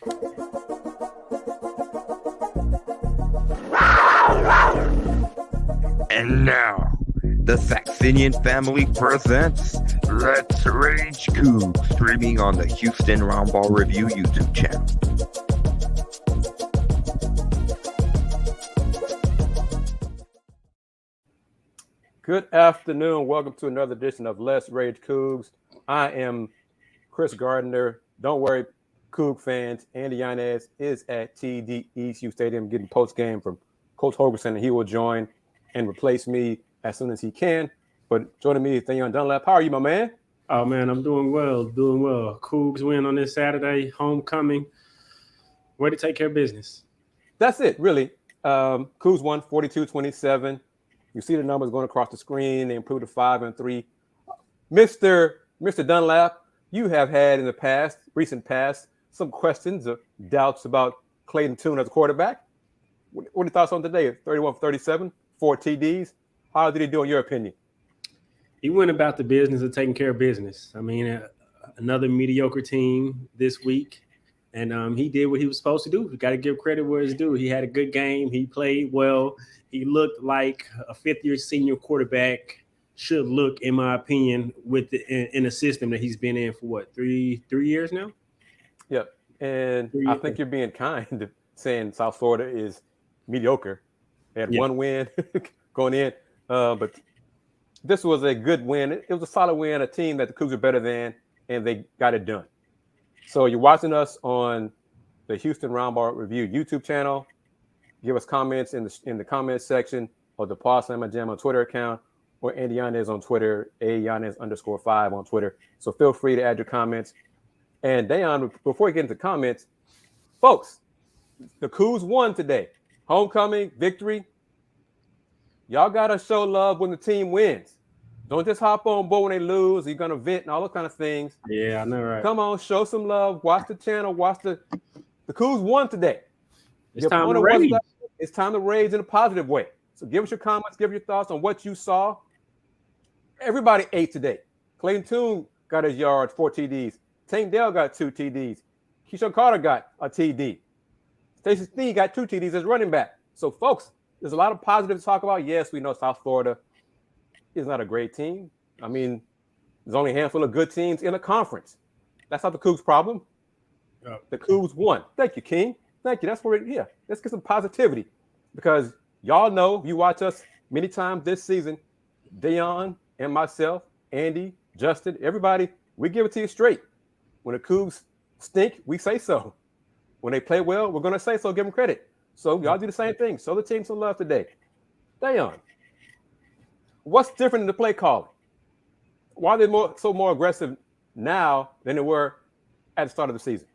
And now, the Saxenian family presents Let's Rage Coogs, streaming on the Houston Roundball Review YouTube channel. Good afternoon. Welcome to another edition of Let's Rage Coogs. I am Chris Gardner. Don't worry, Coug fans. Andy Yanez is at TD ECU Stadium getting post-game from Coach Holgorsen, and he will join and replace me as soon as he can. But joining me is Dana Dunlap. How are you, my man? Oh, man, I'm doing well. Cougs win on this Saturday, homecoming. Way to take care of business. That's it, really. Cougs won 42-27. You see the numbers going across the screen. They improved to 5-3. Mr. Dunlap, you have had in the recent past, some questions or doubts about Clayton Tune as a quarterback. What are your thoughts on today? 31-37, 4 TDs. How did he do in your opinion? He went about the business of taking care of business. I mean, another mediocre team this week, and he did what he was supposed to do. You got to give credit where it's due. He had a good game. He played well. He looked like a fifth-year senior quarterback should look, in my opinion, in a system that he's been in for what, three years now? Yep. And I think you're being kind saying South Florida is mediocre. They had one win going in, but this was a good win. It was a solid win, a team that the Cougs are better than, and they got it done. So you're watching us on the Houston Roundball Review YouTube channel. Give us comments in the comments section of the Paul Slammer Jam on Twitter account, or Andy Yanez on Twitter, @Yanez_5 on Twitter. So feel free to add your comments. And Dayon, before we get into comments, folks, the Cougs won today. Homecoming, victory. Y'all got to show love when the team wins. Don't just hop on board when they lose. You're going to vent and all those kind of things. Yeah, I know, right? Come on, show some love. Watch the channel. Watch the Cougs won today. It's time to rage. It's time to rage in a positive way. So give us your comments. Give your thoughts on what you saw. Everybody ate today. Clayton Tune got his yards, 4 TDs. Tank Dell got 2 TDs. Keyshawn Carter got a TD. Stacey Sneed got 2 TDs as running back. So, folks, there's a lot of positive to talk about. Yes, we know South Florida is not a great team. I mean, there's only a handful of good teams in a conference. That's not the Cougs' problem. Oh. The Cougs won. Thank you, King. Thank you. That's what we're here. Let's get some positivity because y'all know, you watch us many times this season, Dayon and myself, Andy, Justin, everybody, we give it to you straight. When the Cougs stink, we say so. When they play well, we're going to say so, give them credit. So y'all do the same thing. Show the team some love today. Dayon, what's different in the play calling? Why are they more aggressive now than they were at the start of the season?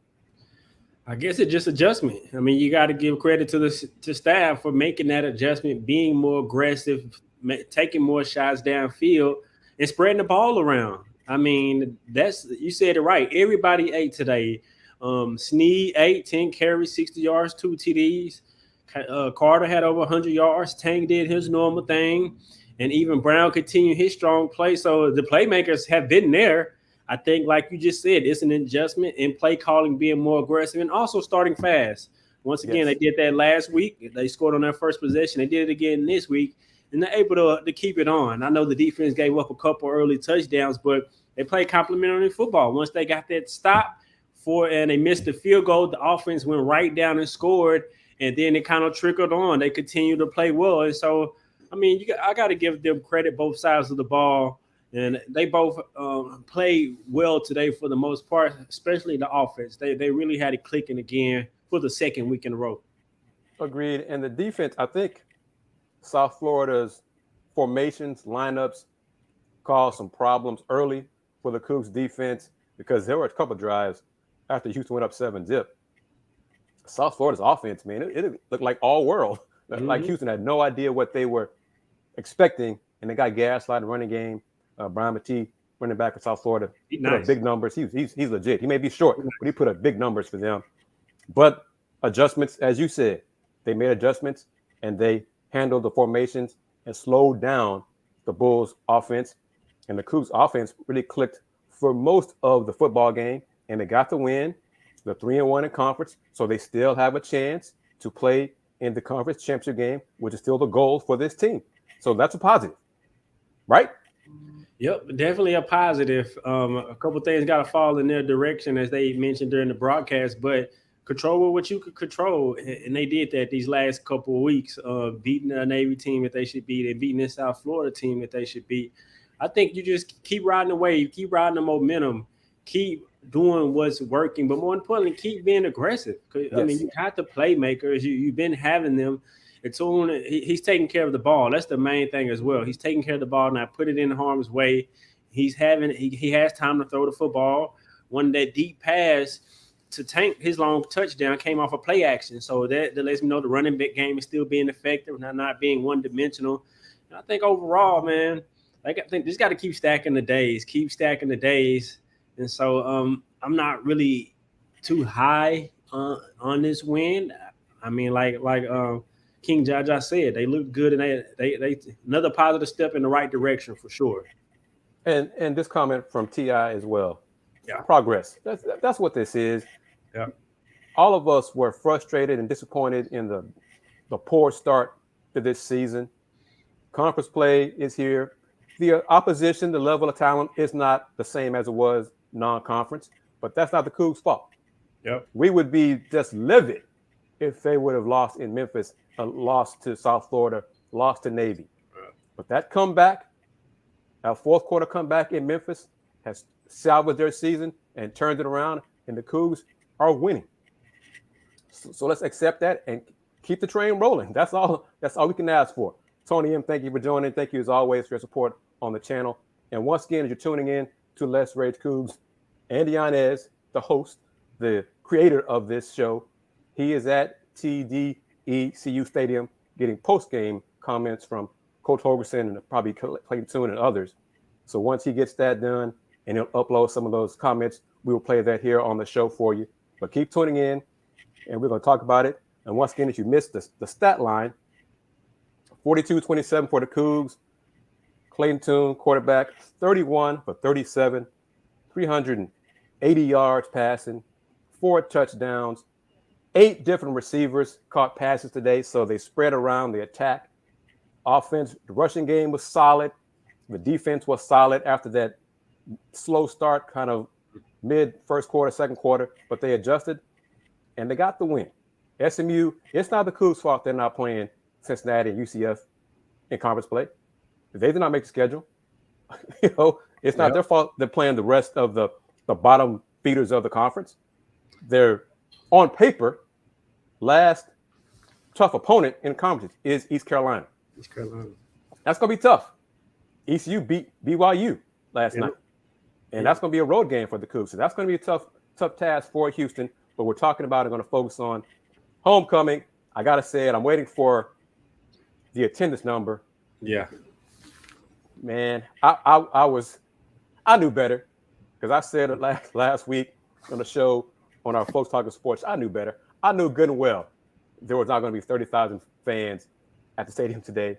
I guess it's just adjustment. I mean, you got to give credit to staff for making that adjustment, being more aggressive, taking more shots downfield, and spreading the ball around. I mean, you said it right. Everybody ate today. Sneed ate 10 carries, 60 yards, 2 TDs. Carter had over 100 yards. Tank did his normal thing. And even Brown continued his strong play. So the playmakers have been there. I think, like you just said, it's an adjustment in play calling, being more aggressive, and also starting fast. Once again, They did that last week. They scored on their first possession. They did it again this week, and they're able to keep it on. I know the defense gave up a couple early touchdowns, but they played complementary football. Once they got that stop and they missed the field goal, the offense went right down and scored, and then it kind of trickled on. They continued to play well. And so, I mean, I got to give them credit, both sides of the ball. And they both played well today for the most part, especially the offense. They really had it clicking again for the second week in a row. Agreed. And the defense, I think South Florida's formations, lineups caused some problems early for the Cougs defense because there were a couple of drives after Houston went up 7-0. South Florida's offense, man, it looked like all world. Mm-hmm. Like Houston had no idea what they were expecting, and they got gaslighted running game. Brian Matee, running back for South Florida, he put up big numbers. He's legit. He may be short, but he put up big numbers for them. But adjustments, as you said, they made adjustments, and they handled the formations and slowed down the Bulls' offense. And the Cougs' offense really clicked for most of the football game, and they got the win. They're 3-1 in conference, so they still have a chance to play in the conference championship game, which is still the goal for this team. So that's a positive, right? Yep, definitely a positive. A couple things got to fall in their direction, as they mentioned during the broadcast, but control what you could control, and they did that these last couple of weeks, beating a Navy team that they should beat and beating this South Florida team that they should beat. I think you just keep riding the wave, keep riding the momentum, keep doing what's working, but more importantly, keep being aggressive. Yes. I mean, you got the playmakers, you've been having them. It's on. He's taking care of the ball. That's the main thing as well. He's taking care of the ball, not put it in harm's way. He has time to throw the football. One that deep pass to Tank, his long touchdown came off a play action. So that lets me know the running back game is still being effective, not being one-dimensional. And I think overall, man, I think just got to keep stacking the days. And so I'm not really too high on this win. I mean, like King Jaja said, they look good, and they another positive step in the right direction for sure. And this comment from T.I. as well. Yeah. Progress. That's what this is. Yeah. All of us were frustrated and disappointed in the poor start to this season. Conference play is here. The opposition, the level of talent is not the same as it was non-conference, but that's not the Cougs' fault. Yep. We would be just livid if they would have lost in Memphis, lost to South Florida, lost to Navy. But that comeback, our fourth quarter comeback in Memphis, has salvaged their season and turned it around, and the Cougs are winning. So let's accept that and keep the train rolling. That's all we can ask for. Tony M., thank you for joining. Thank you, as always, for your support on the channel. And once again, as you're tuning in to Let's Rage Cougs, Andy Yanez, the host, the creator of this show, he is at TDECU Stadium getting post-game comments from Coach Holgorsen and probably Clayton Tune and others. So once he gets that done and he'll upload some of those comments, we will play that here on the show for you. But keep tuning in, and we're going to talk about it. And once again, if you missed the stat line, 42-27 for the Cougs. Clayton Tune, quarterback, 31 for 37, 380 yards passing, 4 touchdowns, 8 different receivers caught passes today, so they spread around the attack. Offense, the rushing game was solid. The defense was solid after that slow start, kind of mid first quarter, second quarter, but they adjusted, and they got the win. SMU, it's not the Cougs' fault they're not playing Cincinnati and UCF in conference play. They did not make the schedule. It's not their fault they're playing the rest of the bottom feeders of the conference. They're, on paper, last tough opponent in conference is East Carolina. That's going to be tough. ECU beat BYU last night. And that's going to be a road game for the Cougs. So that's going to be a tough task for Houston. But we're talking about it, going to focus on homecoming. I got to say it, I'm waiting for the attendance number. Yeah. Man, I knew better, because I said it last week on the show on our Folks Talking Sports. I knew better. I knew good and well there was not going to be 30,000 fans at the stadium today.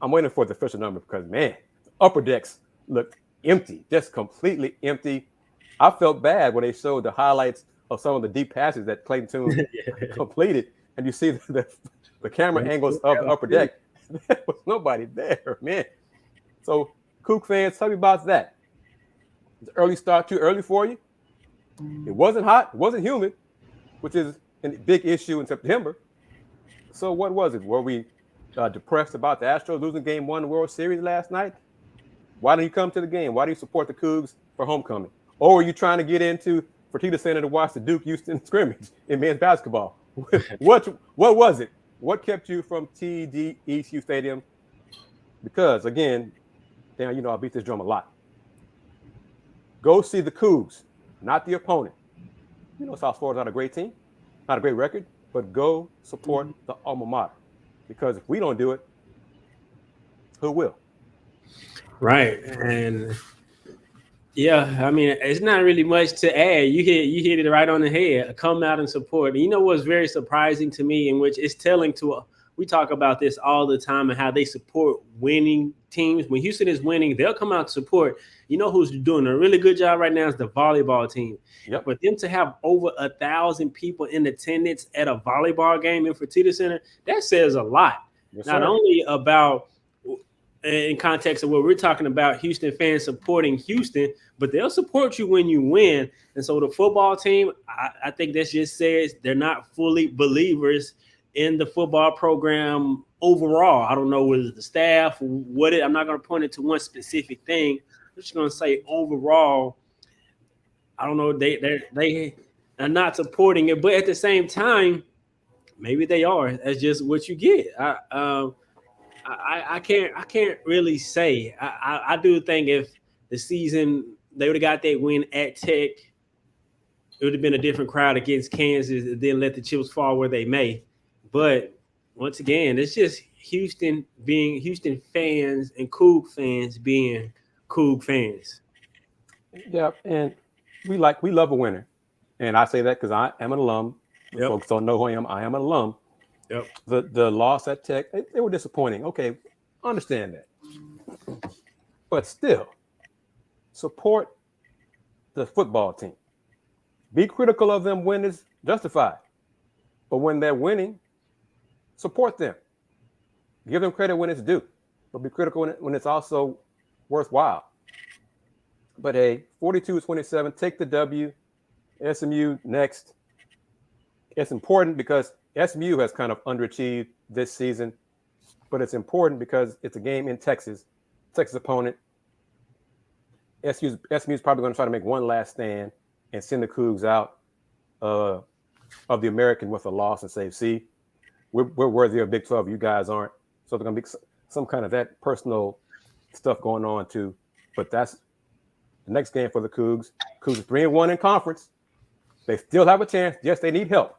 I'm waiting for the official number because, man, the upper decks looked empty, just completely empty. I felt bad when they showed the highlights of some of the deep passes that Clayton Tune completed, and you see the camera angles of the upper deck. There was nobody there, man. So, Coug fans, tell me about that. The early start too early for you? It wasn't hot, it wasn't humid, which is a big issue in September. So what was it? Were we depressed about the Astros losing Game 1 of the World Series last night? Why didn't you come to the game? Why do you support the Cougs for homecoming? Or were you trying to get into Fertitta Center to watch the Duke-Houston scrimmage in men's basketball? What was it? What kept you from TDECU Stadium? Because, again, Dan, you know I beat this drum a lot. Go see the Cougs, not the opponent. You know South Florida's not a great team, not a great record, but go support the alma mater. Because if we don't do it, who will? Right. And yeah, I mean, it's not really much to add. You hit it right on the head. Come out and support. You know what's very surprising to me, and which is telling to we talk about this all the time and how they support winning teams. When Houston is winning, they'll come out to support. You know who's doing a really good job right now is the volleyball team. Yep. For them to have over 1,000 people in attendance at a volleyball game in Fertitta Center, that says a lot. Yes, Not only about in context of what we're talking about, Houston fans supporting Houston, but they'll support you when you win. And so the football team, I think that just says they're not fully believers in the football program overall. I don't know whether the staff, I'm not going to point it to one specific thing. I'm just going to say overall, I don't know, they are not supporting it, but at the same time, maybe they are. That's just what you get. I can't really say. I do think if the season they would have got that win at Tech, it would have been a different crowd against Kansas. Then let the chips fall where they may. But once again, it's just Houston being Houston fans and Coug fans being Coug fans. Yeah, and we love a winner, and I say that because I am an alum. Yep. Folks don't know who I am. I am an alum. Yep. The loss at Tech, they were disappointing. Okay, understand that. But still, support the football team. Be critical of them when it's justified. But when they're winning, support them. Give them credit when it's due. But be critical when it's also worthwhile. But hey, 42-27, take the W. SMU next. It's important because SMU has kind of underachieved this season, but it's important because it's a game in Texas opponent. SMU is probably going to try to make one last stand and send the Cougs out of the American with a loss and say, see, we're worthy of Big 12. You guys aren't. So there's going to be some kind of that personal stuff going on too. But that's the next game for the Cougs. Cougs are 3-1 in conference. They still have a chance. Yes, they need help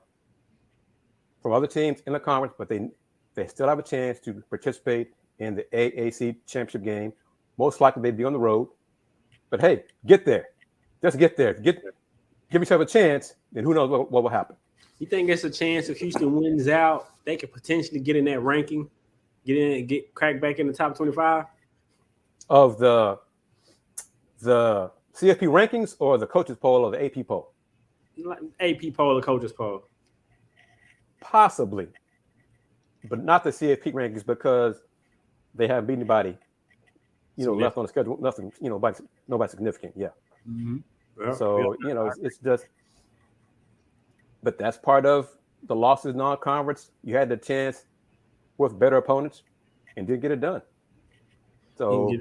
from other teams in the conference, but they still have a chance to participate in the AAC championship game. Most likely they'd be on the road. But hey, get there. Just get there. Give yourself a chance, then who knows what will happen. You think there's a chance if Houston wins out, they could potentially get in that ranking, get cracked back in the top 25? Of the CFP rankings or the coaches poll or the AP poll? AP poll or coaches poll? Possibly, but not the CFP rankings because they haven't beat anybody, left on the schedule. Nothing, nobody significant. Yeah. Mm-hmm. It's just, but that's part of the losses non-conference. You had the chance with better opponents and didn't get it done. So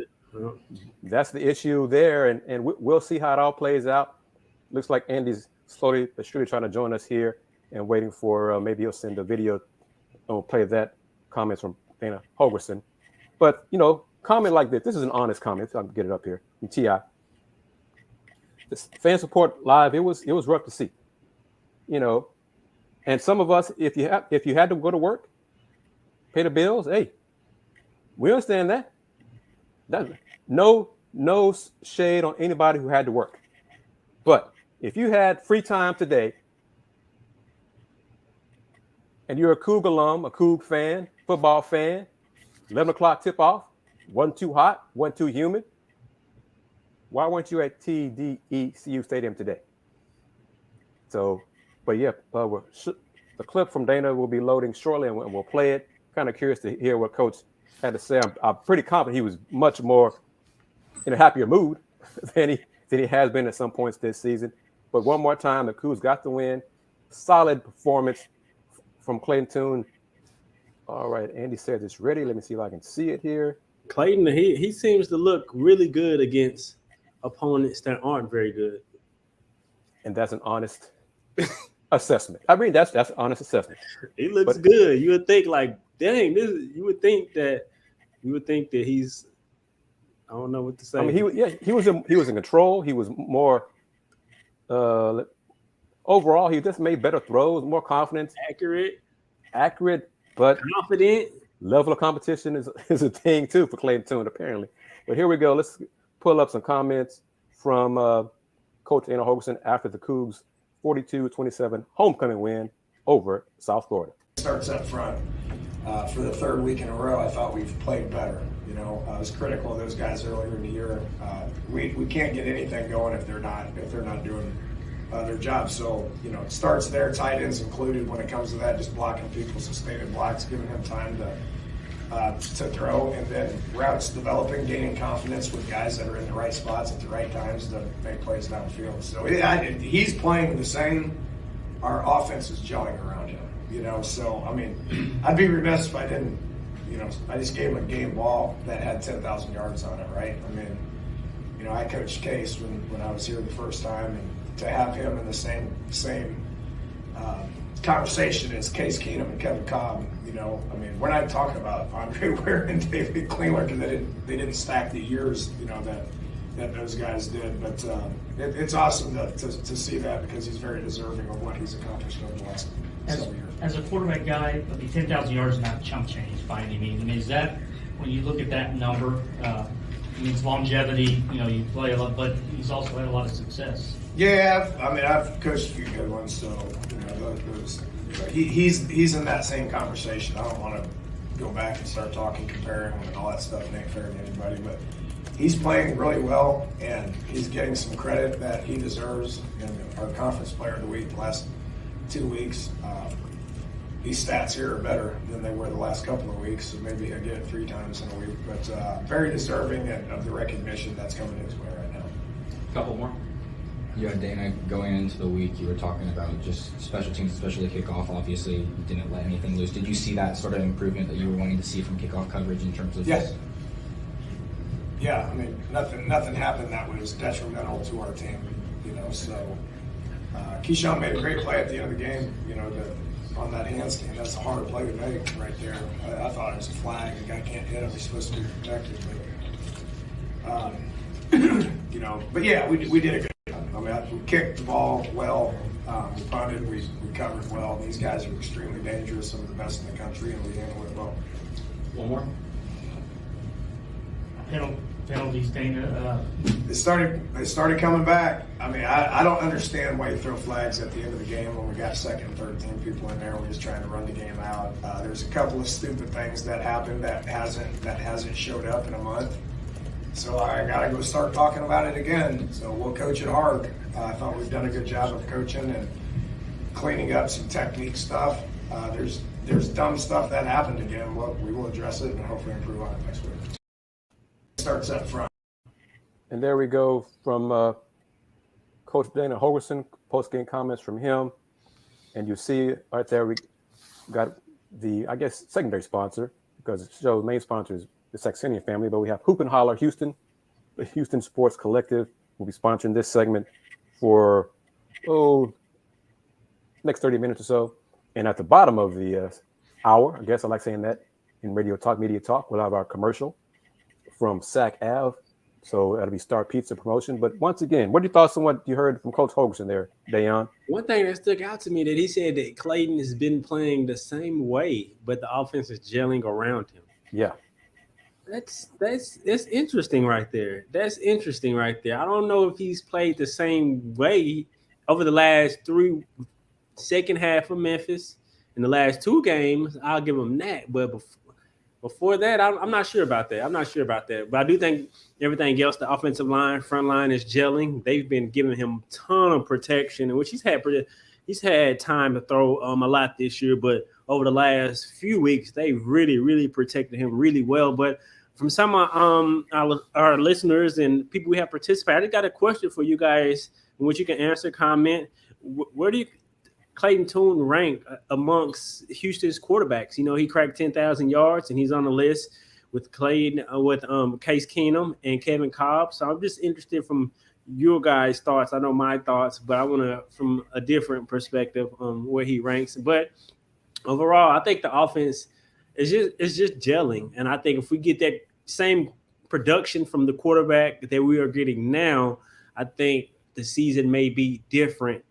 that's the issue there, and we'll see how it all plays out. Looks like Andy's slowly but surely trying to join us here and waiting for maybe he'll send a video and we'll play that comments from Dana Holgorsen. But, comment like this. This is an honest comment. So I can get it up here from TI. This fan support live, it was rough to see. And some of us, if you had to go to work, pay the bills, hey, we understand that. No shade on anybody who had to work. But if you had free time today and you're a Coug alum, a Coug fan, football fan, 11 o'clock tip off, wasn't too hot, wasn't too humid, why weren't you at TDECU Stadium today? So, but yeah, the clip from Dana will be loading shortly and we'll play it. Kind of curious to hear what Coach had to say. I'm pretty confident he was much more in a happier mood than he has been at some points this season. But one more time, the Cougs got the win. Solid performance from Clayton Tune. All right, Andy says it's ready. Let me see if I can see it here. Clayton, he seems to look really good against opponents that aren't very good. And that's an honest assessment. I mean, that's an honest assessment. He looks good. You would think dang, you would think that he's, I don't know what to say. I mean, he was in control. He was more overall, he just made better throws, more confidence. Accurate, but confident. Level of competition is a thing too for Clayton Tune, apparently. But here we go. Let's pull up some comments from Coach Dana Holgorsen after the Cougs 42-27 homecoming win over South Florida. Starts up front. for the third week in a row, I thought we've played better. You know, I was critical of those guys earlier in the year. We can't get anything going if they're not doing their job. So, you know, it starts there, tight ends included when it comes to that, just blocking people, sustained blocks, giving them time to throw, and then routes developing, gaining confidence with guys that are in the right spots at the right times to make plays downfield. So he's playing the same. Our offense is gelling around him, you know. So, I mean, I'd be remiss if I didn't, you know, I just gave him a game ball that had 10,000 yards on it, right? I mean, you know, I coached Case when I was here the first time, and to have him in the same conversation as Case Keenum and Kevin Cobb, you know, I mean, we're not talking about Andre Ware and David Klingler because they didn't stack the years, you know, that those guys did. But it's awesome to see that because he's very deserving of what he's accomplished over the last several years. As a quarterback guy, I mean, 10,000 yards is not chump change by any means. I mean, is that, when you look at that number, I mean, it's longevity, you know, you play a lot, but he's also had a lot of success. Yeah, I mean, I've coached a few good ones, so, you know, he's in that same conversation. I don't want to go back and start talking, comparing him and all that stuff. It ain't fair to anybody, but he's playing really well, and he's getting some credit that he deserves. And our conference player of the week the last 2 weeks, these stats here are better than they were the last couple of weeks, so maybe he'll get it 3 times in a week. But very deserving of the recognition that's coming his way right now. Couple more. Yeah, Dana, going into the week, you were talking about just special teams, especially kickoff. Obviously, you didn't let anything loose. Did you see that sort of improvement that you were wanting to see from kickoff coverage in terms of? Yes. Yeah, I mean, nothing happened that was detrimental to our team, you know. So Keyshawn made a great play at the end of the game, you know, on that handstand. That's a hard play to make right there. I thought it was a flag. The guy can't hit him. He's supposed to be protected. But, you know, but yeah, we did a good job. I mean, we kicked the ball well. We punted. We covered well. These guys are extremely dangerous, some of the best in the country, and we handled it well. One more. Penalties, Dana. They started coming back. I mean, I don't understand why you throw flags at the end of the game when we got second and third team people in there. We're just trying to run the game out. There's a couple of stupid things that happened that hasn't showed up in a month. So I gotta go start talking about it again. So we'll coach it hard. I thought we've done a good job of coaching and cleaning up some technique stuff. There's dumb stuff that happened again. We will address it and hopefully improve on it next week. Starts up front. And there we go from Coach Dana Holgorsen, post-game comments from him. And you see right there, we got the, I guess, secondary sponsor, because the show's main sponsor is the Saxenian family, but we have Hoop and Holler Houston, the Houston Sports Collective, will be sponsoring this segment for, next 30 minutes or so. And at the bottom of the hour, I guess I like saying that in Radio Talk, Media Talk, we'll have our commercial from Sac Ave. So that'll be Star Pizza promotion. But once again, what are your thoughts on what you heard from Coach Holgorsen there, Dayon? One thing that stuck out to me that he said that Clayton has been playing the same way, but the offense is gelling around him. Yeah. That's interesting right there. That's interesting right there. I don't know if he's played the same way over the last second half of Memphis. In the last 2 games, I'll give him that. But before that, I'm not sure about that. But I do think everything else, the offensive line, front line is gelling. They've been giving him a ton of protection, which he's had time to throw a lot this year. But over the last few weeks, they really, really protected him really well. But from some of our listeners and people who have participated, I got a question for you guys in which you can answer, comment. Where do you Clayton Tune rank amongst Houston's quarterbacks? You know, he cracked 10,000 yards, and he's on the list with Clayton, with Case Keenum and Kevin Cobb. So I'm just interested from your guys' thoughts. I know my thoughts, but I want to from a different perspective where he ranks. But overall, I think the offense is just gelling, and I think if we get that same production from the quarterback that we are getting now, I think the season may be different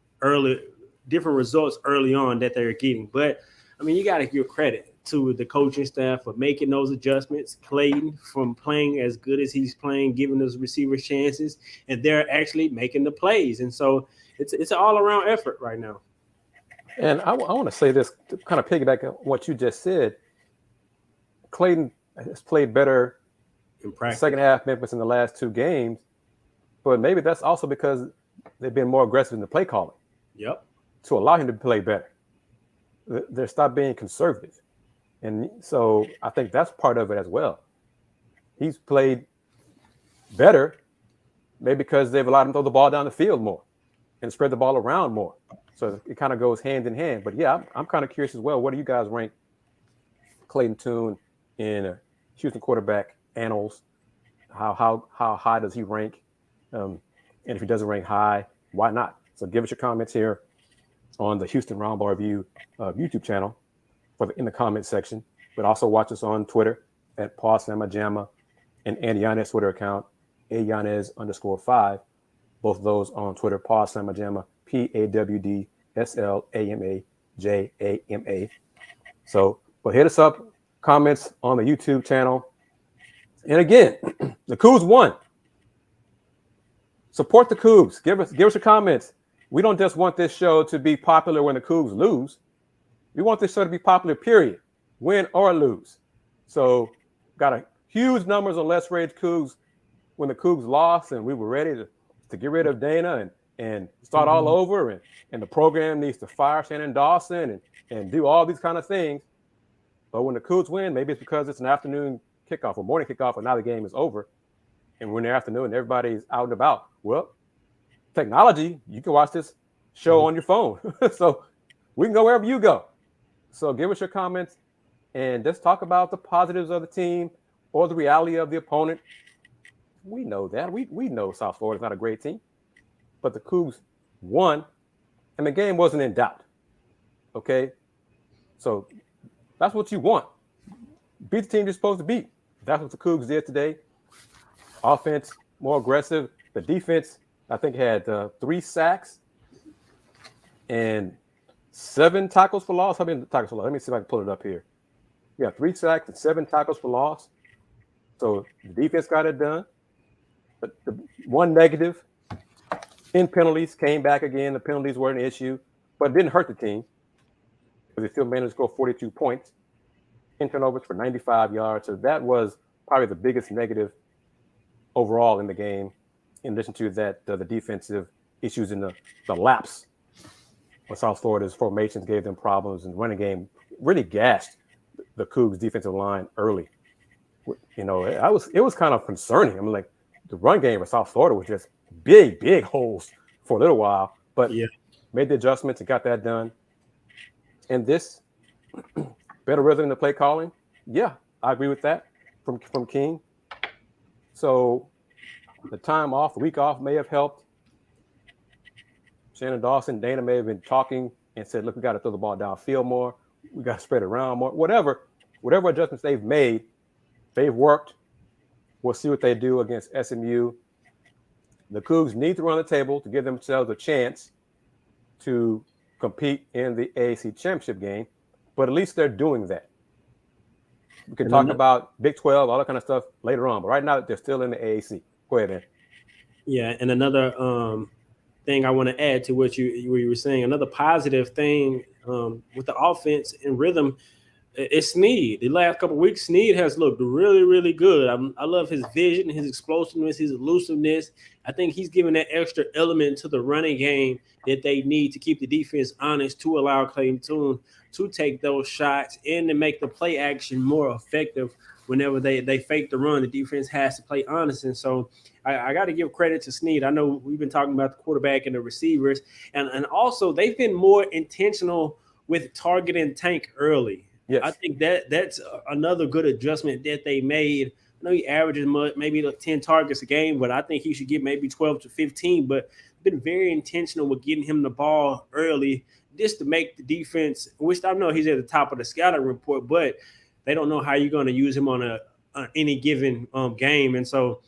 results early on that they're getting. But I mean, you got to give credit to the coaching staff for making those adjustments. Clayton from playing as good as he's playing, giving those receivers chances, and they're actually making the plays. And so it's an all-around effort right now. And I want to say this to kind of piggyback on what you just said. Clayton has played better In the practice. second half Memphis in the last 2 games, but maybe that's also because they've been more aggressive in the play calling Yep. to allow him to play better. They stopped being conservative. And so I think that's part of it as well. He's played better, maybe because they've allowed him to throw the ball down the field more and spread the ball around more. So it kind of goes hand in hand. But yeah, I'm kind of curious as well. What do you guys rank Clayton Tune in Houston quarterback annals? How high does he rank? And if he doesn't rank high, why not? So give us your comments here on the Houston Roundball Review YouTube channel in the comments section. But also watch us on Twitter at Paul Samajama and Andy Yanez Twitter account, @Yanez_5. Both of those on Twitter, Paul Samajama, PAWDSLAMAJAMA. So, but hit us up, comments on the YouTube channel. And again, the Cougs won. Support the Cougs. Give us your comments. We don't just want this show to be popular when the Cougs lose. We want this show to be popular, period, win or lose. So, got a huge numbers on Let's Rage Cougs when the Cougs lost, and we were ready to get rid of Dana and start all over, and the program needs to fire Shannon Dawson and do all these kind of things. But when the Cougs win, maybe it's because it's an afternoon kickoff or morning kickoff, and now the game is over, and we're in the afternoon and everybody's out and about. Well, technology, you can watch this show on your phone. So we can go wherever you go. So give us your comments and just talk about the positives of the team or the reality of the opponent. We know that. We know South Florida's not a great team, but the Cougs won, and the game wasn't in doubt. Okay? So that's what you want. Beat the team you're supposed to beat. That's what the Cougs did today. Offense, more aggressive. The defense, I think, had 3 sacks and 7 tackles for loss. How many tackles for loss? Let me see if I can pull it up here. Yeah, 3 sacks and 7 tackles for loss. So the defense got it done. But the one negative in penalties came back again. The penalties were an issue, but it didn't hurt the team because they still managed to score 42 points. 10 turnovers for 95 yards. So that was probably the biggest negative overall in the game. In addition to that, the defensive issues in the laps. When South Florida's formations gave them problems, and the running game really gashed the Cougs defensive line early. You know, it was kind of concerning. I mean, like, the run game for South Florida was just big holes for a little while, but made the adjustments and got that done. And this better rhythm in the play calling, yeah, I agree with that from King. So the time off, the week off may have helped. Shannon Dawson, Dana may have been talking and said, look, we got to throw the ball downfield more. We got to spread it around more. Whatever adjustments they've made, they've worked. We'll see what they do against SMU. The Cougs need to run the table to give themselves a chance to compete in the AAC championship game, but at least they're doing that. We can talk about Big 12, all that kind of stuff later on, but right now they're still in the AAC. Go ahead, man. Yeah, and another thing I want to add to what you were saying, another positive thing with the offense and rhythm, it's Snead. The last couple of weeks, Snead has looked really, really good. I love his vision, his explosiveness, his elusiveness. I think he's given that extra element to the running game that they need to keep the defense honest, to allow Clayton Tune to take those shots and to make the play action more effective. Whenever they fake the run, the defense has to play honest. And so I got to give credit to Snead. I know we've been talking about the quarterback and the receivers, and also they've been more intentional with targeting Tank early. Yes. I think that's another good adjustment that they made. I know he averages maybe like 10 targets a game, but I think he should get maybe 12 to 15. But been very intentional with getting him the ball early just to make the defense, which I know he's at the top of the scouting report, but they don't know how you're going to use him on any given game. And so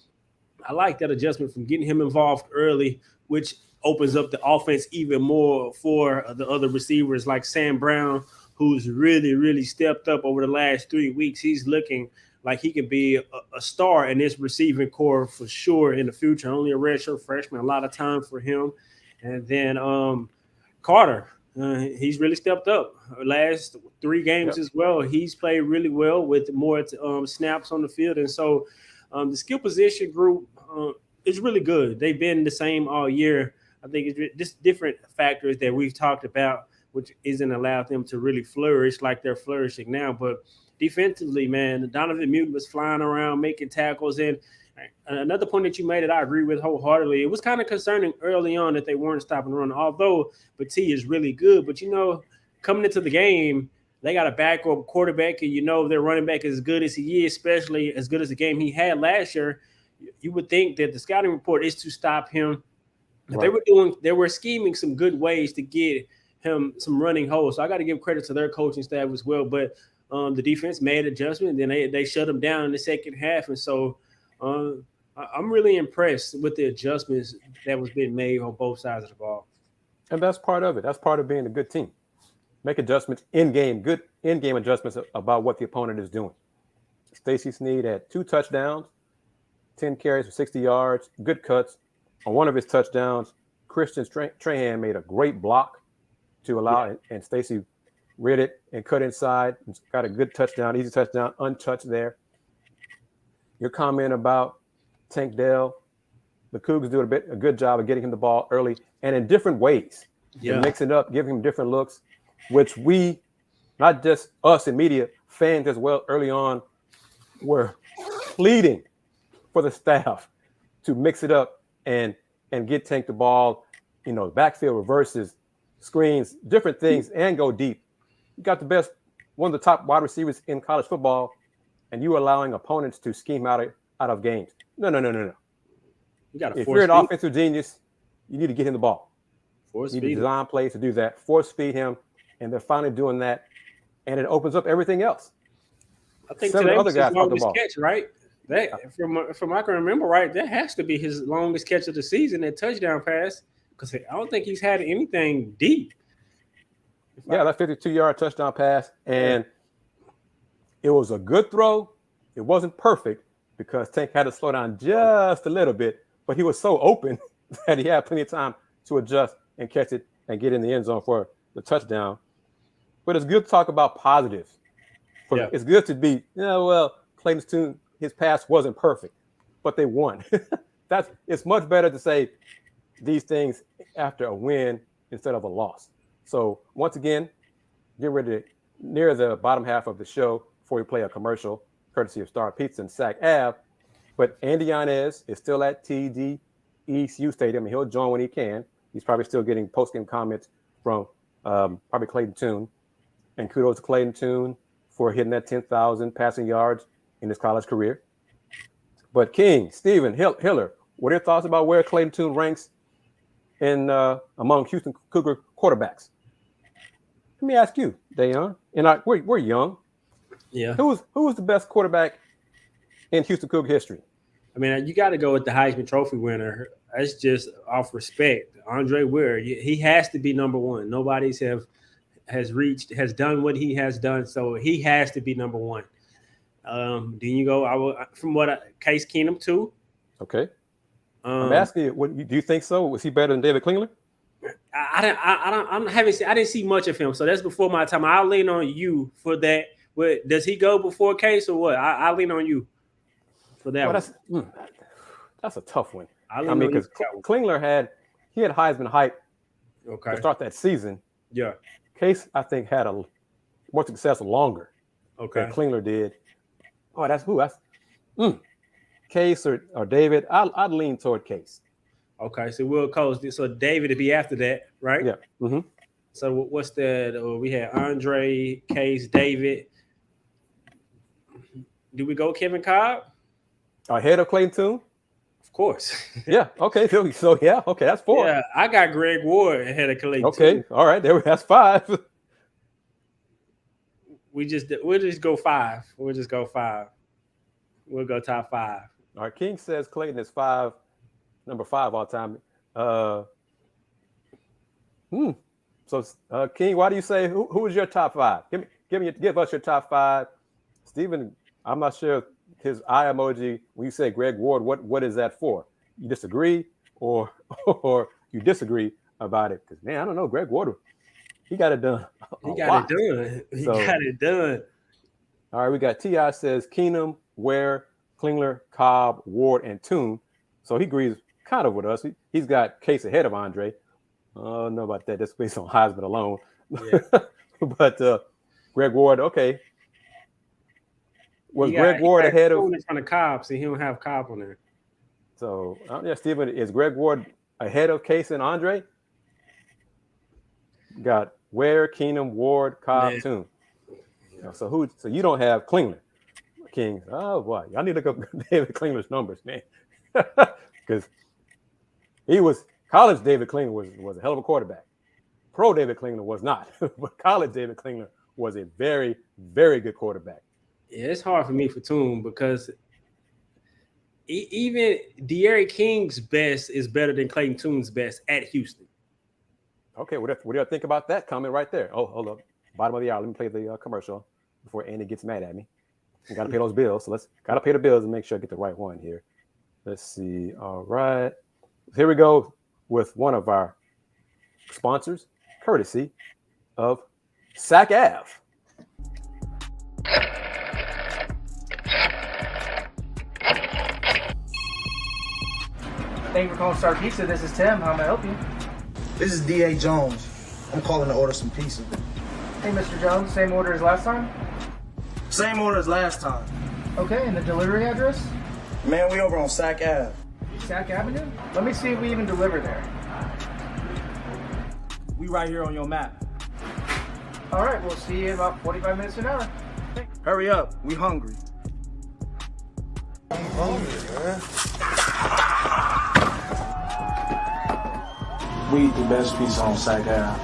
I like that adjustment from getting him involved early, which opens up the offense even more for the other receivers like Sam Brown, who's really, really stepped up over the last 3 weeks. He's looking like he could be a star in this receiving core for sure in the future. Only a redshirt freshman, a lot of time for him. And then Carter, He's really stepped up. Last 3 games as well. He's played really well with more snaps on the field, and so the skill position group is really good. They've been the same all year. I think it's just different factors that we've talked about, which isn't allowed them to really flourish like they're flourishing now. But defensively, man, Donovan Mutant was flying around making tackles. And another point that you made that I agree with wholeheartedly, it was kind of concerning early on that they weren't stopping the run, although Petit is really good. But, coming into the game, they got a backup quarterback, and their running back is as good as he is, especially as good as the game he had last year. You would think that the scouting report is to stop him. Right. They were scheming some good ways to get him some running holes. So I got to give credit to their coaching staff as well. But the defense made adjustment, and then they shut him down in the second half. And so I'm really impressed with the adjustments that was being made on both sides of the ball. And that's part of it. That's part of being a good team. Make adjustments in-game, good in-game adjustments about what the opponent is doing. Stacey Sneed had 2 touchdowns, 10 carries for 60 yards, good cuts. On one of his touchdowns, Christian Trahan made a great block to allow, and Stacey read it and cut inside and got a good touchdown, easy touchdown, untouched there. Your comment about Tank Dell, the Cougs do a good job of getting him the ball early and in different ways. Yeah. Mix it up, giving him different looks, which we, not just us in media, fans as well early on, were pleading for the staff to mix it up and get Tank the ball, backfield reverses, screens, different things, and go deep. You got one of the top wide receivers in college football, and you allowing opponents to scheme out of games. No. If you're an offensive genius, you need to get him the ball. You need to design plays to do that. Force feed him, and they're finally doing that, and it opens up everything else. I think today was his longest catch, right? That, from I can remember, right, that has to be his longest catch of the season, that touchdown pass, because I don't think he's had anything deep. Yeah, that 52-yard touchdown pass, and it was a good throw. It wasn't perfect because Tank had to slow down just a little bit, but he was so open that he had plenty of time to adjust and catch it and get in the end zone for the touchdown. But it's good to talk about positives. It's good to be, Clayton Tune, his pass wasn't perfect, but they won. It's much better to say these things after a win instead of a loss. So once again, get ready to near the bottom half of the show before we play a commercial, courtesy of Star Pizza and Sac Ave. But Andy Yanez is still at TD ECU Stadium, and he'll join when he can. He's probably still getting post-game comments from probably Clayton Tune. And kudos to Clayton Tune for hitting that 10,000 passing yards in his college career. But King, Steven, Hiller, what are your thoughts about where Clayton Tune ranks in among Houston Cougar quarterbacks? Let me ask you, Dayon, and we're young. Yeah. Who was the best quarterback in Houston Cougar history? I mean, you got to go with the Heisman Trophy winner. That's just off respect. Andre Ware, he has to be number one. Nobody's has done what he has done, so he has to be number one. Then you go. Case Keenum too. Okay. I'm asking you, do you think so? Was he better than David Klingler? I didn't see much of him, so that's before my time. I'll lean on you for that. Does he go before Case or what? I'll lean on you for that. That's a tough one. I mean, because Klingler had Heisman hype to start that season. Yeah. Case, I think, had a more success longer than Klingler did. Oh, that's who? Case or David? I'd lean toward Case. Okay, so we'll coach. So David to be after that, right? Yeah. Mm-hmm. So what's that? We had Andre, Case, David. Do we go Kevin Cobb? Ahead of Clayton Tune? Of course. Yeah. Okay. So yeah. Okay. That's 4. Yeah, I got Greg Ward ahead of Clayton. Okay. Tune. All right. That's 5. We'll just go 5. We'll just go 5. We'll go top 5. All right. King says Clayton is number 5 all time. So King, why do you say who is your top 5? Give us your top 5. Stephen, I'm not sure his eye emoji when you say Greg Ward. What is that for? You disagree or you disagree about it? Because man, I don't know. Greg Ward He got it done. He got it done. All right, we got T.I. says Keenum, Ware, Klingler, Cobb, Ward, and Toon. So he agrees kind of with us. He's got Case ahead of Andre. I don't know about that. That's based on Heisman alone. Yeah. But Greg Ward, okay. Was Greg Ward ahead of? In front of Cobb, so he don't have Cobb on there. So Stephen, is Greg Ward ahead of Case and Andre? Got Ware, Keenum, Ward, Cobb, Toon. So you don't have Klingler, King? Oh boy, y'all need to look up David Klingler's numbers, man, because he was college. David Klingler was a hell of a quarterback. Pro David Klingler was not, but college David Klingler was a very, very good quarterback. Yeah, it's hard for me for Toon because even De'Aaron King's best is better than Clayton Toon's best at Houston. Okay, what do you think about that comment right there? Oh, hold up. Bottom of the hour. Let me play the commercial before Andy gets mad at me. I got to pay those bills. So got to pay the bills and make sure I get the right one here. Let's see. All right. Here we go with one of our sponsors, courtesy of Sac Ave. Thank you for calling Star Pizza. This is Tim. How may I help you? This is D.A. Jones. I'm calling to order some pizza. Hey, Mr. Jones. Same order as last time? Same order as last time. Okay, and the delivery address? Man, we over on Sac Ave. Sac Avenue? Let me see if we even deliver there. We right here on your map. All right, we'll see you in about 45 minutes to an hour. Hurry up. We hungry. I'm hungry, man. We eat the best pizza on Sac Ave.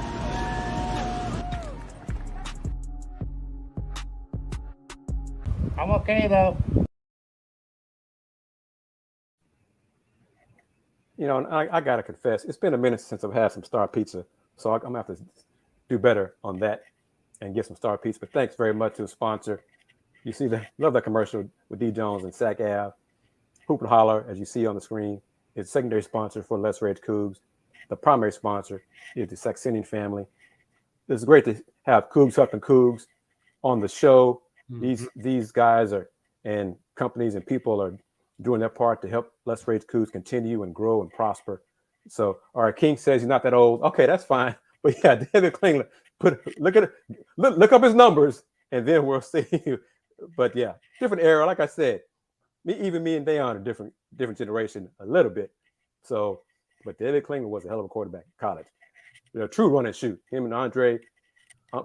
I'm okay, though. You know, I got to confess, it's been a minute since I've had some Star Pizza. So I'm going to have to do better on that and get some Star Pizza. But thanks very much to the sponsor. You see love that commercial with D. Jones and Sac Ave. Hoop and Holler, as you see on the screen, is secondary sponsor for Let's Rage Coogs. The primary sponsor is the Saxenian family. It's great to have Coogs helping Coogs on the show. Mm-hmm. These guys and companies and people are doing their part to help Let's Rage Coogs continue and grow and prosper. So, all right, King says he's not that old. Okay, that's fine. But yeah, David Klingler, look up his numbers, and then we'll see. But yeah, different era. Like I said, me and Dayon are different generation a little bit. So, but David Klingler was a hell of a quarterback in college. A true run and shoot. Him and Andre,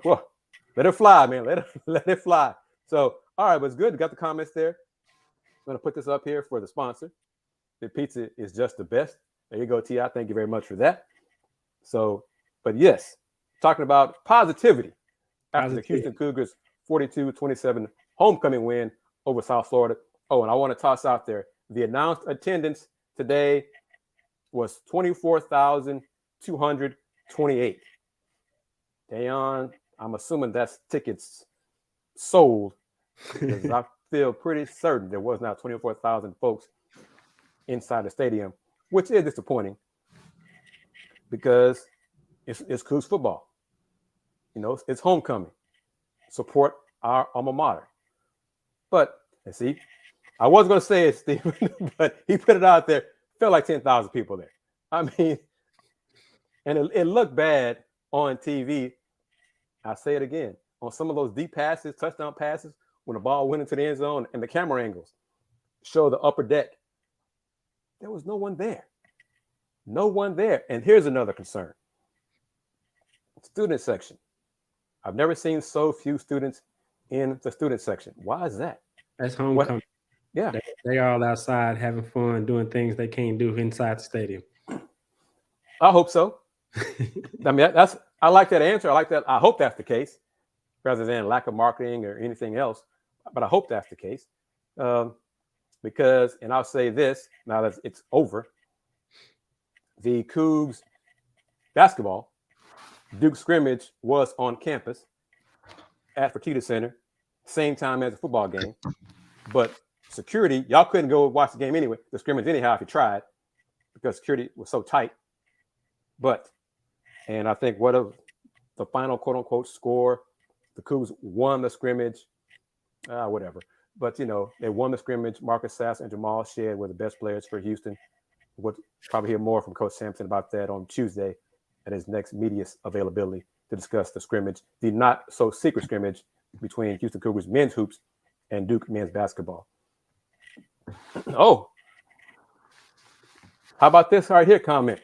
well, let it fly, man. Let it fly. So, all right, but it's good. Got the comments there. I'm going to put this up here for the sponsor. The pizza is just the best. There you go, T.I. Thank you very much for that. So, but yes, talking about positivity after the Houston Cougars 42-27 homecoming win over South Florida. Oh, and I want to toss out there, the announced attendance today was 24,228. Dayon, I'm assuming that's tickets sold, because I feel pretty certain there was not 24,000 folks inside the stadium, which is disappointing because it's Cougs football. You know, it's homecoming. Support our alma mater. But, and see, I was going to say it, Stephen, but he put it out there. Felt like 10,000 people there. I mean, and it looked bad on TV. I say it again. On some of those deep passes, touchdown passes, when the ball went into the end zone and the camera angles show the upper deck, there was no one there. No one there. And here's another concern. Student section. I've never seen so few students in the student section. Why is that? That's homecoming. Yeah. They all outside having fun, doing things they can't do inside the stadium. I hope so. I mean, I like that answer. I like that. I hope that's the case rather than lack of marketing or anything else. But I hope that's the case. Because, and I'll say this, now that it's over, the Cougs basketball, Duke scrimmage was on campus at Fertitta Center, same time as the football game. But security, y'all couldn't go watch the game anyway, the scrimmage anyhow if you tried, because security was so tight. But, and I think one of the final quote-unquote score. The Cougs won the scrimmage, whatever. But, they won the scrimmage. Marcus Sass and Jamal Shead were the best players for Houston. We'll probably hear more from Coach Sampson about that on Tuesday at his next media availability to discuss the scrimmage, the not-so-secret scrimmage between Houston Cougars men's hoops and Duke men's basketball. Oh, how about this right here comment?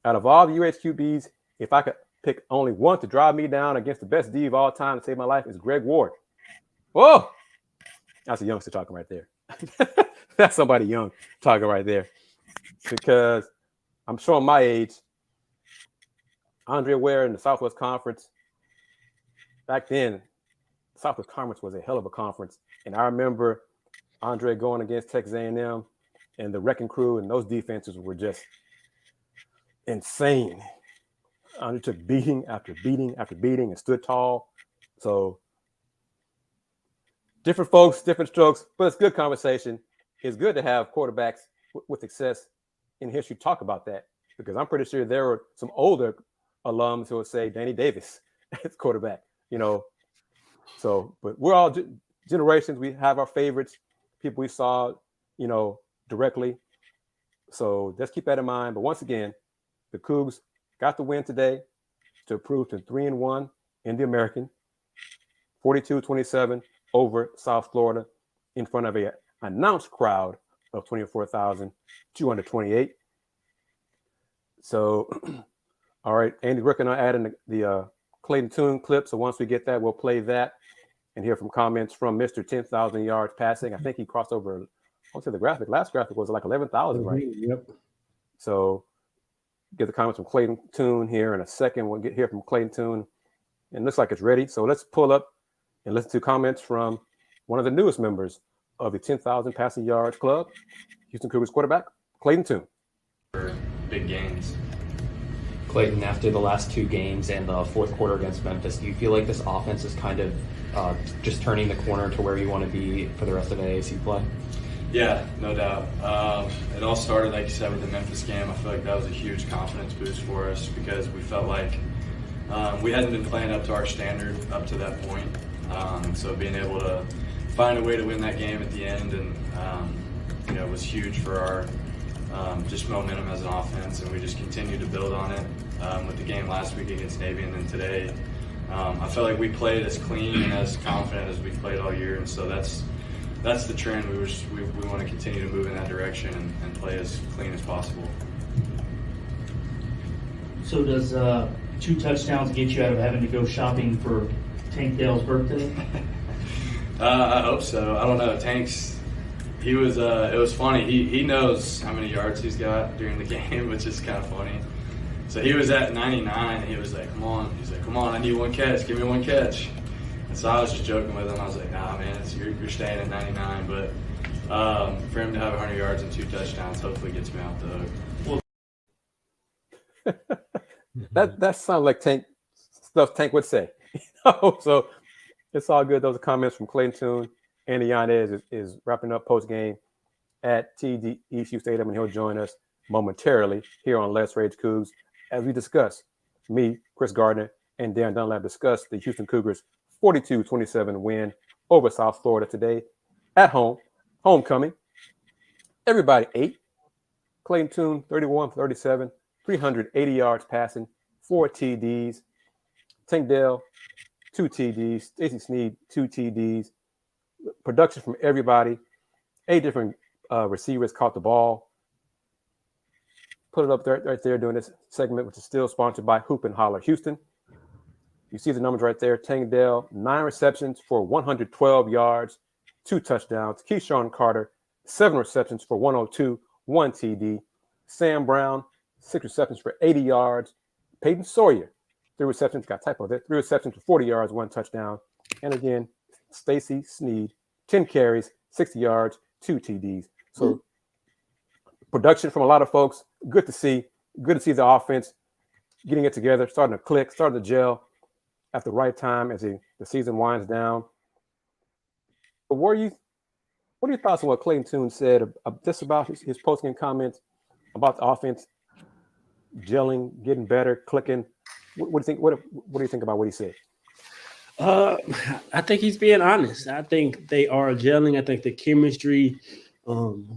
Out of all the UHQBs, if I could pick only one to drive me down against the best D of all time to save my life, is Greg Ward. Whoa! That's a youngster talking right there. That's somebody young talking right there. Because I'm showing my age. Andre Ware in the Southwest Conference. Back then, the Southwest Conference was a hell of a conference. And I remember Andre going against Texas A&M and the Wrecking Crew, and those defenses were just insane. Andre took beating after beating after beating and stood tall. So different folks, different strokes, but it's good conversation. It's good to have quarterbacks with success in history talk about that, because I'm pretty sure there were some older alums who would say Danny Davis as quarterback, So, but we're all generations. We have our favorites, people we saw, directly. So let's keep that in mind. But once again, the Cougs got the win today to improve to 3-1 in the American, 42-27 over South Florida in front of an announced crowd of 24,228. So, all right, Andy Rick and I adding the Clayton Tune clip. So once we get that, we'll play that and hear from comments from Mr. 10,000 yards passing. I think he crossed over. I'll say the graphic. Last graphic was like 11,000, right? Yep. So get the comments from Clayton Tune here in a second. We'll hear from Clayton Tune. And it looks like it's ready. So let's pull up and listen to comments from one of the newest members of the 10,000 passing yards club, Houston Cougars quarterback, Clayton Tune. For big games. Clayton, after the last two games and the fourth quarter against Memphis, do you feel like this offense is kind of just turning the corner to where you want to be for the rest of AAC play? Yeah, no doubt. It all started, like you said, with the Memphis game. I feel like that was a huge confidence boost for us because we felt like we hadn't been playing up to our standard up to that point. So being able to find a way to win that game at the end and was huge for our just momentum as an offense, and we just continued to build on it with the game last week against Navy, and then today. I felt like we played as clean and as confident as we've played all year, and so that's the trend. We want to continue to move in that direction and play as clean as possible. So does 2 touchdowns get you out of having to go shopping for Tank Dale's birthday? I hope so. I don't know. Tank's, it was funny. He knows how many yards he's got during the game, which is kind of funny. So he was at 99, and he was like, come on. He's like, come on, I need one catch. Give me one catch. And so I was just joking with him. I was like, nah, man, you're staying at 99. But for him to have 100 yards and 2 touchdowns hopefully gets me out the hook. That sounds like Tank would say. So it's all good. Those are comments from Clayton Tune. Andy Yanez is wrapping up post game at TDECU Stadium, and he'll join us momentarily here on Let's Rage Cougs as we discuss, me, Chris Gardner, and Dan Dunlap discuss the Houston Cougars 42-27 win over South Florida today at home, homecoming. Everybody 8. Clayton Tune 31-37, 380 yards passing, 4 TDs. Tank Dell 2 TDs. Stacey Sneed 2 TDs. Production from everybody. 8 different receivers caught the ball. Put it up there, right there during this segment, which is still sponsored by Hoop and Holler Houston. You see the numbers right there. Tank Dell, 9 receptions for 112 yards, 2 touchdowns. Keyshawn Carter, 7 receptions for 102, 1 TD. Sam Brown, 6 receptions for 80 yards. Peyton Sawyer, 3 receptions, got typo there, 3 receptions for 40 yards, 1 touchdown. And again, Stacey Sneed, 10 carries, 60 yards, 2 TDs. So production from a lot of folks. Good to see. Good to see the offense getting it together, starting to click, starting to gel at the right time as the season winds down. But what are your thoughts on what Clayton Tune said just about his post-game comments about the offense gelling, getting better, clicking, What do you think? What do you think about what he said? I think he's being honest. I think they are gelling. I think the chemistry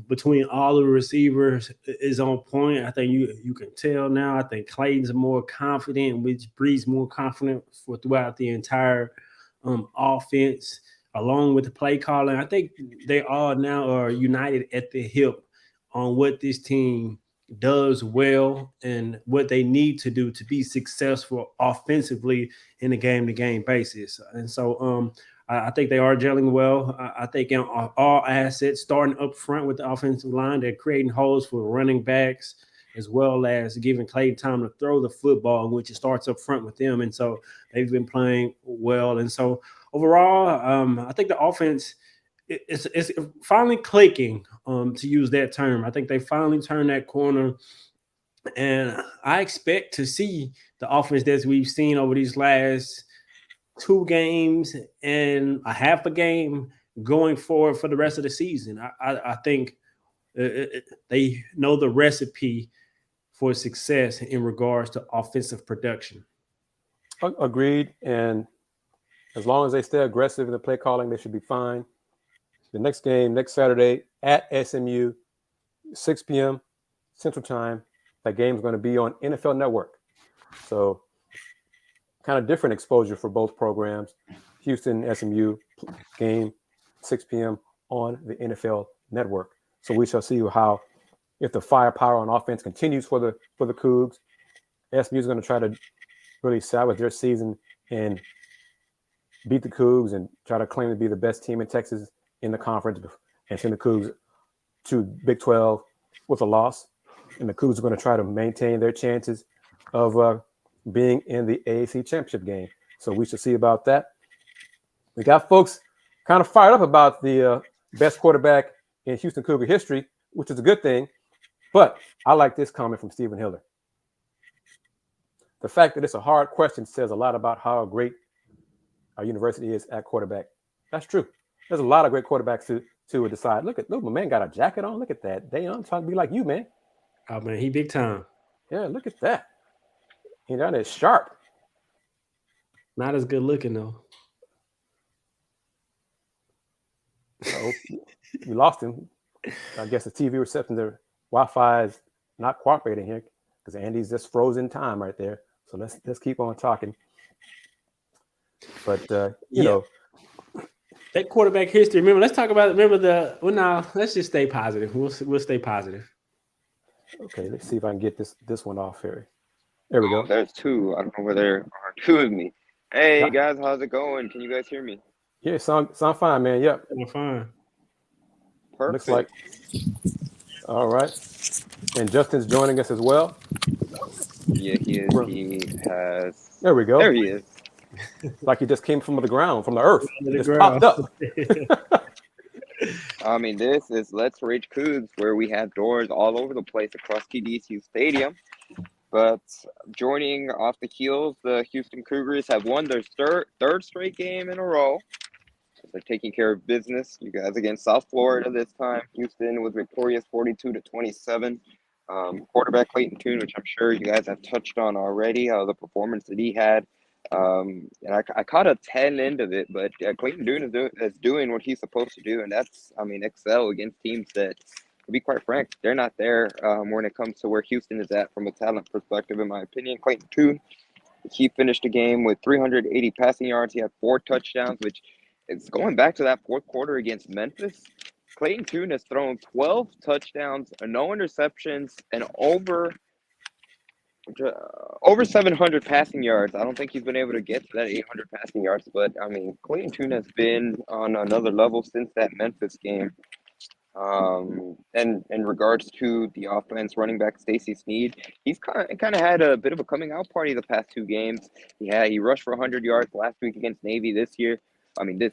between all the receivers is on point. I think you can tell now. I think Clayton's more confident, which breeds more confidence for throughout the entire offense, along with the play calling. I think they all now are united at the hip on what this team does well and what they need to do to be successful offensively in a game-to-game basis. And so I think they are gelling well. I think in all assets, starting up front with the offensive line, they're creating holes for running backs as well as giving Clayton time to throw the football, which it starts up front with them. And so they've been playing well. And so overall, I think the offense it's finally clicking, to use that term. I think they finally turned that corner. And I expect to see the offense that we've seen over these last 2 games and a half a game going forward for the rest of the season. I think they know the recipe for success in regards to offensive production. Agreed. And as long as they stay aggressive in the play calling, they should be fine. The next game, next Saturday at SMU, 6 p.m. Central Time. That game's going to be on NFL Network. So kind of different exposure for both programs. Houston, SMU game, 6 p.m. on the NFL Network. So we shall see how, if the firepower on offense continues for the Cougs. SMU is going to try to really salvage their season and beat the Cougs and try to claim to be the best team in Texas in the conference and send the Cougs to Big 12 with a loss. And the Cougs are going to try to maintain their chances of being in the AAC championship game. So we should see about that. We got folks kind of fired up about the best quarterback in Houston Cougar history, which is a good thing. But I like this comment from Stephen Hiller. The fact that it's a hard question says a lot about how great our university is at quarterback. That's true. There's a lot of great quarterbacks to decide. Look, my man got a jacket on. Look at that. I'm trying to be like you, man. Oh, man, he big time. Yeah, look at that. He's down there sharp. Not as good looking, though. So we lost him. I guess the TV reception, the Wi-Fi is not cooperating here because Andy's just frozen time right there. So let's keep on talking. But you know, that quarterback history. Remember, let's talk about it. Remember let's just stay positive. We'll stay positive. Okay, let's see if I can get this one off here. There we go. There's 2. I don't know where there are 2 of me. Hey guys, how's it going? Can you guys hear me? Yeah, sound fine, man. Yep. We're fine. Perfect. Looks like. All right. And Justin's joining us as well. Yeah, he is. He has. There we go. There he is. Like he just came from the ground, from the earth. Just ground. popped up. I mean, this is Let's Rage Coogs, where we have doors all over the place across TDSU Stadium. But joining off the heels, the Houston Cougars have won their third straight game in a row. They're taking care of business. You guys against South Florida this time. Houston was victorious 42-27. Quarterback Clayton Tune, which I'm sure you guys have touched on already, the performance that he had. And I caught a 10 end of it, but Clayton Tune is doing what he's supposed to do, and that's, excel against teams that, to be quite frank, they're not there when it comes to where Houston is at from a talent perspective, in my opinion. Clayton Tune, he finished the game with 380 passing yards. He had 4 touchdowns, which is going back to that fourth quarter against Memphis. Clayton Tune has thrown 12 touchdowns, no interceptions, and over 700 passing yards. I don't think he's been able to get to that 800 passing yards, but Clayton Tune has been on another level since that Memphis game. And in regards to the offense, running back Stacey Sneed, he's kind of had a bit of a coming out party the past 2 games. He rushed for 100 yards last week against Navy. This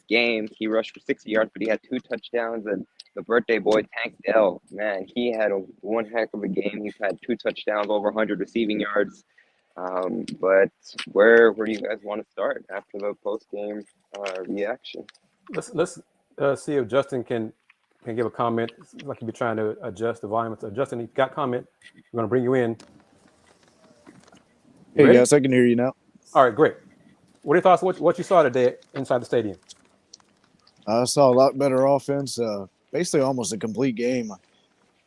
game he rushed for 60 yards, but he had 2 touchdowns. And the birthday boy Tank Dell, man, he had one heck of a game. He's had 2 touchdowns, over 100 receiving yards. But where do you guys want to start after the post game reaction? Let's see if Justin can give a comment. It's like he'd be trying to adjust the volume. So Justin, you got comment. We're going to bring you in. You Hey, ready? yes, I can hear you now. All right, great. What are your thoughts on what you saw today inside the stadium? I saw a lot better offense. Basically, almost a complete game.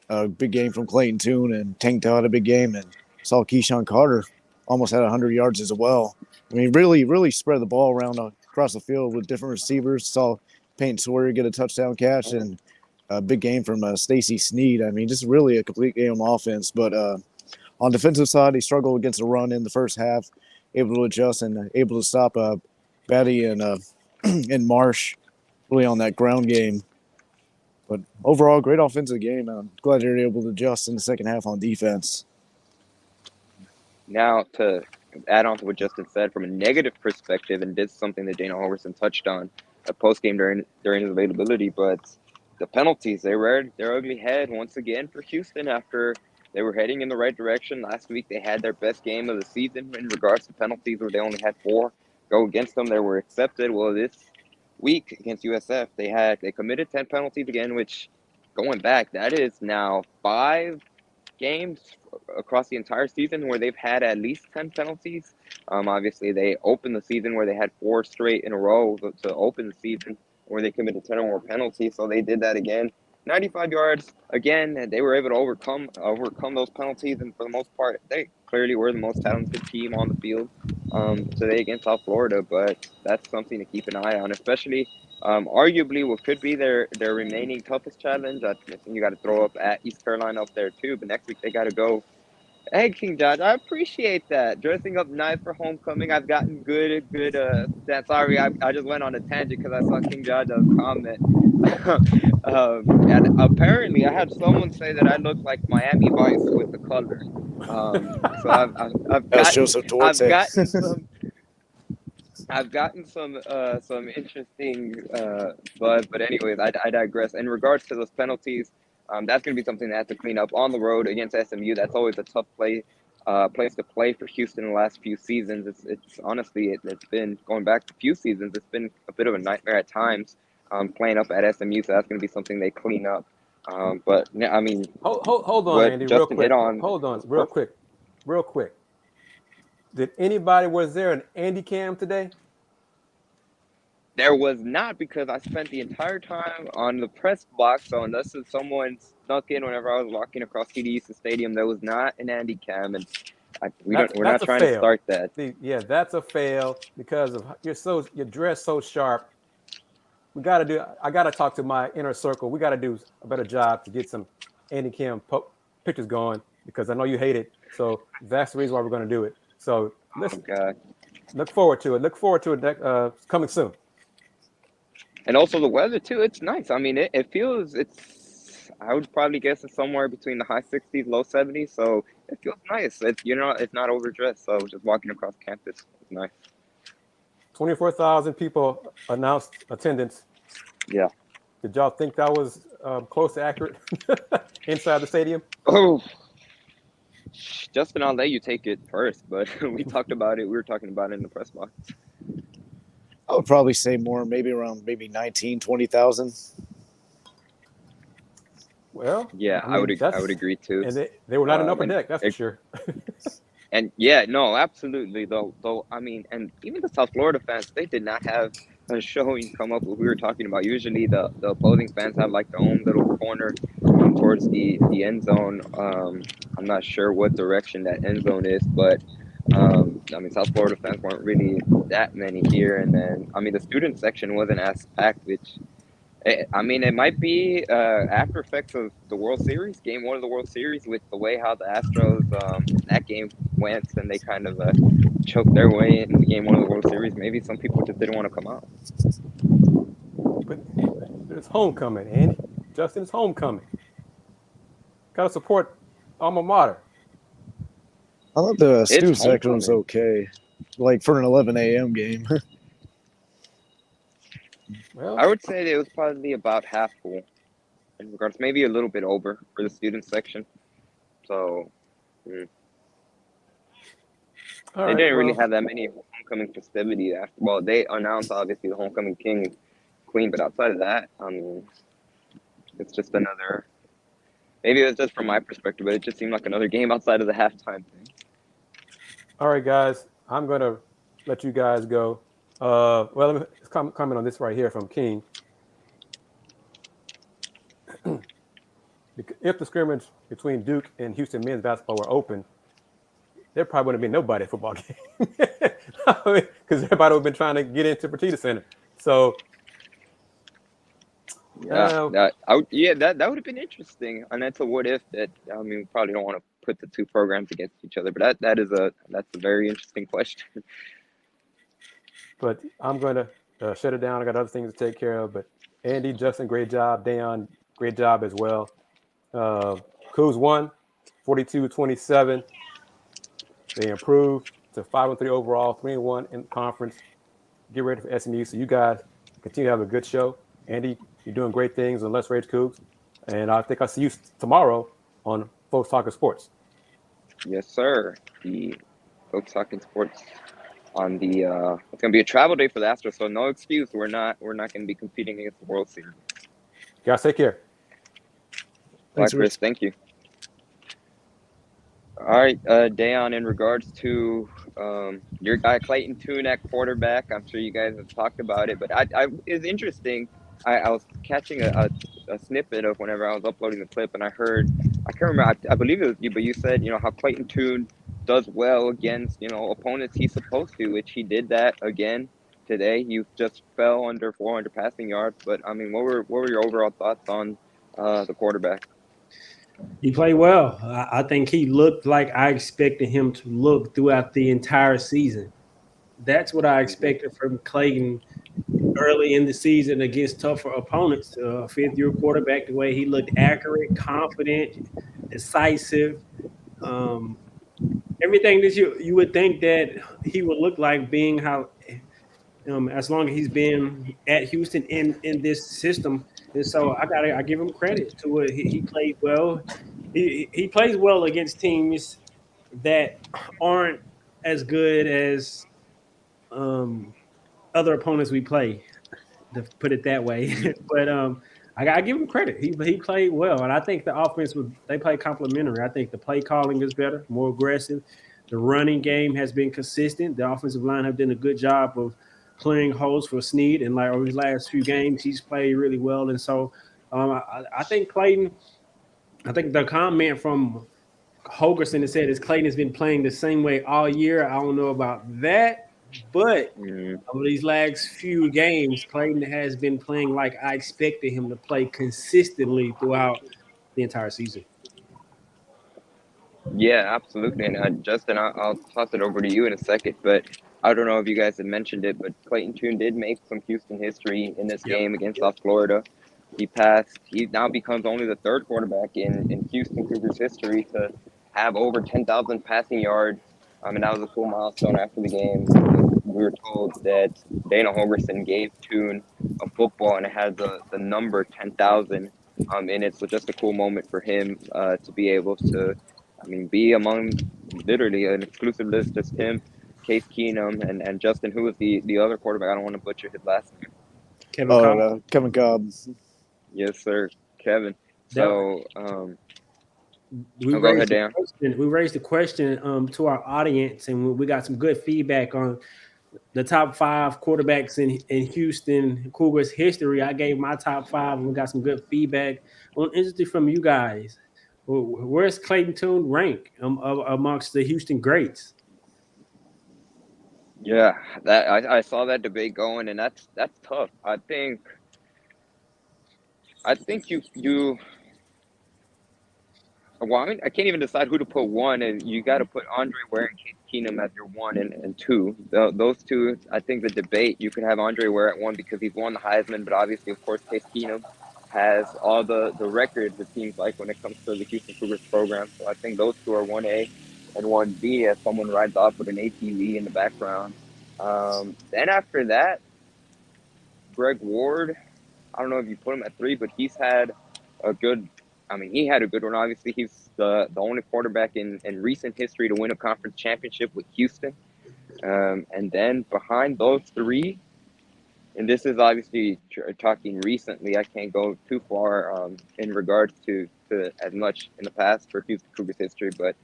A big game from Clayton Tune, and Tank Dell had a big game, and saw Keyshawn Carter almost had 100 yards as well. I mean, really spread the ball around across the field with different receivers. Saw Peyton Sawyer get a touchdown catch, and a big game from Stacy Snead. I mean, just really a complete game on offense. But on defensive side, he struggled against the run in the first half, able to adjust and able to stop Batty and and Marsh really on that ground game. But overall, great offensive game. I'm glad they were able to adjust in the second half on defense. Now, to add on to what Justin said, from a negative perspective, and this is something that Dana Holgorsen touched on post game during his availability, but the penalties, they reared their ugly head once again for Houston after they were heading in the right direction. Last week, they had their best game of the season in regards to penalties, where they only had 4 go against them. They were accepted. Well, this week against USF, they committed 10 penalties again, which, going back, that is now 5 games across the entire season where they've had at least 10 penalties. Obviously, they opened the season where they had 4 straight in a row to open the season where they committed 10 or more penalties. So they did that again. 95 yards again, and they were able to overcome those penalties. And for the most part, they clearly were the most talented team on the field today against South Florida. But that's something to keep an eye on, especially arguably what could be their remaining toughest challenge. I think you got to throw up at East Carolina up there too. But next week they got to go. Hey, King Josh, I appreciate that. Dressing up nice for homecoming. I've gotten good stats. Sorry, I just went on a tangent because I saw King Josh's comment. And apparently I had someone say that I look like Miami Vice with the color. So I've gotten some interesting but anyways, I digress. In regards to those penalties, that's going to be something they have to clean up on the road against SMU. That's always a tough place to play for Houston in the last few seasons. It's honestly it's been going back a few seasons. It's been a bit of a nightmare at times playing up at SMU. So that's going to be something they clean up. But I mean, hold on, Andy, real quick. Hold on, real quick. Did anybody, was there an Andy cam today? There was not, because I spent the entire time on the press box. So unless someone snuck in whenever I was walking across TD Houston Stadium, there was not an Andy cam, and we're not trying to start that. Yeah, that's a fail because of you're dressed so sharp. I got to talk to my inner circle. We got to do a better job to get some Andy cam pictures going, because I know you hate it. So that's the reason why we're going to do it. So listen, look forward to it. Look forward to it coming soon. And also the weather too. It's nice. I mean, it feels. I would probably guess it's somewhere between the high 60s, low 70s. So it feels nice. It's not overdressed. So just walking across campus is nice. 24,000 people announced attendance. Yeah. Did y'all think that was close to accurate inside the stadium? Oh, Justin, I'll let you take it first, but we talked about it. We were talking about it in the press box. I would probably say more, maybe around 20,000. Well, yeah, I would agree too. And they were not in upper deck, that's for sure. And yeah, no, absolutely. Though I mean, and even the South Florida fans, they did not have a showing come up what we were talking about. Usually the opposing fans have like their own little corner towards the end zone. I'm not sure what direction that end zone is, but I mean, South Florida fans weren't really that many here. And then, I mean, the student section wasn't as packed, which, I mean, it might be after effects of the World Series, Game 1 of the World Series, with the way how the Astros, that game went, and they kind of choked their way in Game 1 of the World Series. Maybe some people just didn't want to come out. But it's homecoming, Andy. Justin, it's homecoming. Got to support alma mater. I thought the student section was okay, like for an 11 a.m. game. Well, I would say it was probably about half full in regards, maybe a little bit over for the student section. So they didn't really have that many homecoming festivities after. Well, they announced obviously the homecoming king and queen, but outside of that, I mean, it's just another. Maybe it was just from my perspective, but it just seemed like another game outside of the halftime thing. All right, guys, I'm going to let you guys go. Well, let me comment on this right here from King. If the scrimmage between Duke and Houston men's basketball were open, there probably wouldn't be nobody at football game because everybody would have been trying to get into Fertitta Center. So, that would have been interesting, and that's a what if. That we probably don't want to put the two programs against each other, but that's a very interesting question. But I'm going to shut it down. I got other things to take care of. But Andy, Justin, great job. Dayon, great job as well. Coogs won 42-27. They improved to 5-3 overall, 3-1 in the conference. Get ready for SMU. So you guys continue to have a good show. Andy, you're doing great things on Let's Rage Coogs. And I think I'll see you tomorrow on Folks Talking Sports. Yes, sir. The Folks Talking Sports on the it's gonna be a travel day for the Astros, so no excuse. We're not gonna be competing against the World Series. Guys, take care. Thanks, Chris. Thank you. All right, Dayon, in regards to your guy Clayton Tune at quarterback, I'm sure you guys have talked about it, but it's interesting. I was catching a snippet of whenever I was uploading the clip, and I can't remember, I believe it was you, but you said, how Clayton Tune does well against, opponents he's supposed to, which he did that again today. He just fell under 400 passing yards, but what were your overall thoughts on the quarterback? He played well. I think he looked like I expected him to look throughout the entire season. That's what I expected from Clayton early in the season against tougher opponents. Fifth-year quarterback, the way he looked accurate, confident, decisive. Everything that you would think that he would look like being how as long as he's been at Houston in this system. And so I give him credit to it. He played well. He plays well against teams that aren't as good as other opponents we play, to put it that way. But I gotta give him credit. He played well, and I think the offense they play complementary. I think the play calling is better, more aggressive. The running game has been consistent. The offensive line have done a good job of clearing holes for Snead, and like over his last few games, he's played really well. And so I think Clayton. I think the comment from Holgorsen that said is Clayton has been playing the same way all year. I don't know about that, but over these last few games, Clayton has been playing like I expected him to play consistently throughout the entire season. Yeah, absolutely. And Justin, I'll toss it over to you in a second, but I don't know if you guys had mentioned it, but Clayton Tune did make some Houston history in this game against South Florida. He now becomes only the third quarterback in Houston Cougars history to have over 10,000 passing yards. And that was a cool milestone after the game. We were told that Dana Holgorsen gave Tune a football and it had the number 10,000 in it. So just a cool moment for him to be able to, be among literally an exclusive list, just him, Case Keenum, and Justin, who was the other quarterback. I don't want to butcher his last name. Kevin Cobb. Yes, sir, Kevin. So, we raised the question to our audience, and we got some good feedback on the top 5 quarterbacks in Houston Cougars history. I gave my top 5, and we got some good feedback. I'm interested from you guys. Where's Clayton Tune rank amongst the Houston greats? Yeah, that I saw that debate going, and that's tough. I think you. Well, I can't even decide who to put 1, and you got to put Andre Ware and Case Keenum as your 1 and 2. Those two, I think the debate, you could have Andre Ware at 1 because he's won the Heisman, but obviously, of course, Case Keenum has all the records, it seems like, when it comes to the Houston Cougars program. So I think those two are 1A and 1B as someone rides off with an ATV in the background. Then after that, Greg Ward, I don't know if you put him at 3, but he's had a good he had a good one. Obviously, he's the only quarterback in recent history to win a conference championship with Houston. And then behind those 3, and this is obviously talking recently, I can't go too far in regards to as much in the past for Houston Cougars history, but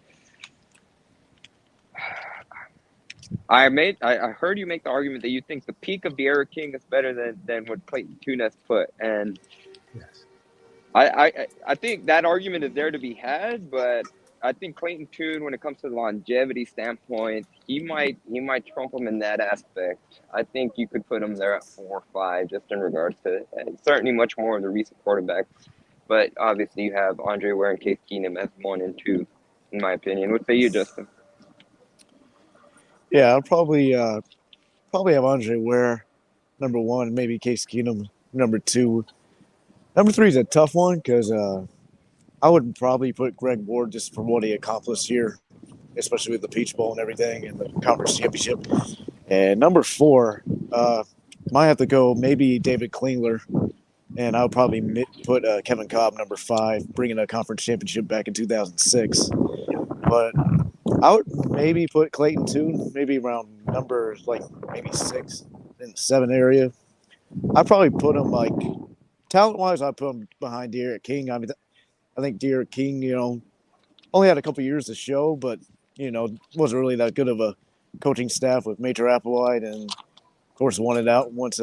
I heard you make the argument that you think the peak of De'Ara King is better than what Clayton Tune has put, and Yes. I think that argument is there to be had, but I think Clayton Tune, when it comes to the longevity standpoint, he might trump him in that aspect. I think you could put him there at 4 or 5, just in regards to certainly much more of the recent quarterbacks. But obviously, you have Andre Ware and Case Keenum as 1 and 2, in my opinion. What say you, Justin? Yeah, I'll probably have Andre Ware number 1, maybe Case Keenum number 2. Number 3 is a tough one because I would probably put Greg Ward just for what he accomplished here, especially with the Peach Bowl and everything and the conference championship. And number 4, might have to go maybe David Klingler, and I would probably put Kevin Cobb number 5, bringing a conference championship back in 2006. But I would maybe put Clayton Tune maybe around number maybe 6 in the 7 area. I'd probably put him talent-wise. I'd put him behind De'Ara King. I mean, I think De'Ara King, only had a couple years to show, but wasn't really that good of a coaching staff with Major Applewhite, and of course won it out once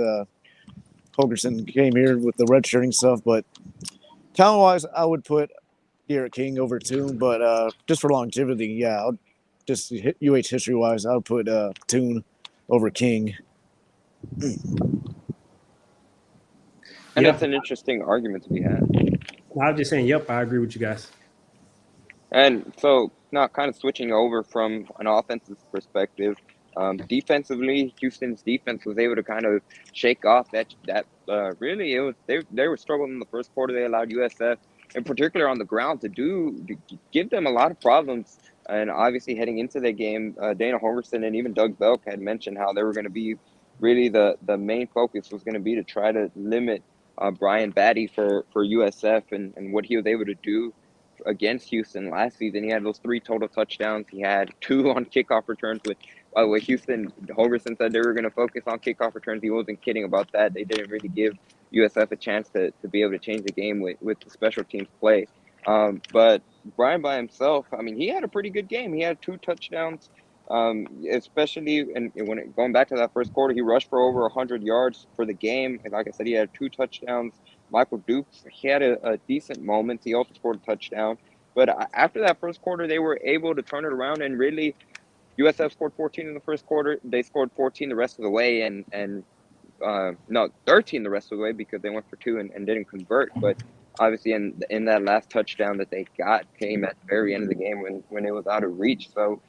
Holgorsen came here with the redshirting stuff. But talent-wise, I would put De'Ara King over Tune, but just for longevity, yeah, just UH history-wise, I would put Tune over King. And that's an interesting argument to be had. I was just saying, yep, I agree with you guys. And so, now kind of switching over from an offensive perspective, defensively, Houston's defense was able to kind of shake off that really it was they were struggling in the first quarter. They allowed USF, in particular on the ground, to give them a lot of problems. And obviously, heading into the game, Dana Holgorsen and even Doug Belk had mentioned how they were going to be really the main focus was going to be to try to limit Brian Batty for USF and what he was able to do against Houston last season. He had those 3 total touchdowns. He had 2 on kickoff returns, which, by the way, Holgorsen said they were going to focus on kickoff returns. He wasn't kidding about that. They didn't really give USF a chance to be able to change the game with the special teams play. But Brian by himself, I mean, he had a pretty good game. He had 2 touchdowns. Especially going back to that first quarter, he rushed for over 100 yards for the game. And like I said, he had 2 touchdowns. Michael Dukes, he had a decent moment. He also scored a touchdown. But after that first quarter, they were able to turn it around, and really, USF scored 14 in the first quarter. They scored 14 the rest of the way, and 13 the rest of the way because they went for 2 and didn't convert. But obviously, in that last touchdown that they got came at the very end of the game when it was out of reach. So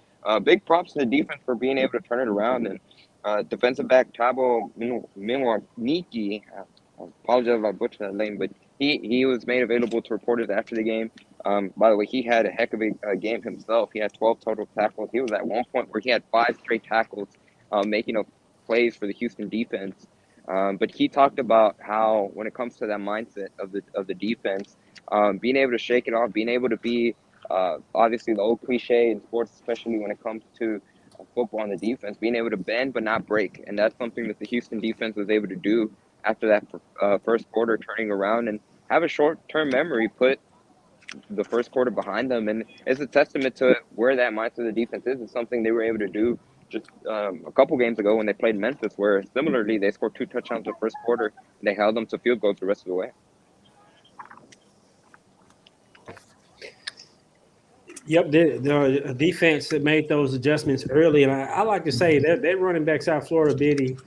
big props to the defense for being able to turn it around. And defensive back Tabo Milwaniki, I apologize if I butchered that name, but he was made available to reporters after the game. By the way, he had a heck of a game himself. He had 12 total tackles. He was at one point where he had 5 straight tackles, making up plays for the Houston defense. But he talked about how, when it comes to that mindset of the defense, being able to shake it off, being able to be obviously the old cliche in sports, especially when it comes to football and the defense, being able to bend but not break, and that's something that the Houston defense was able to do after that first quarter, turning around and have a short-term memory, put the first quarter behind them. And it's a testament to where that mindset of the defense is. It's something they were able to do just a couple games ago when they played Memphis, where similarly they scored 2 touchdowns in the first quarter and they held them to field goals the rest of the way. Yep, the defense that made those adjustments early, and I like to say that running back South Florida Biddy,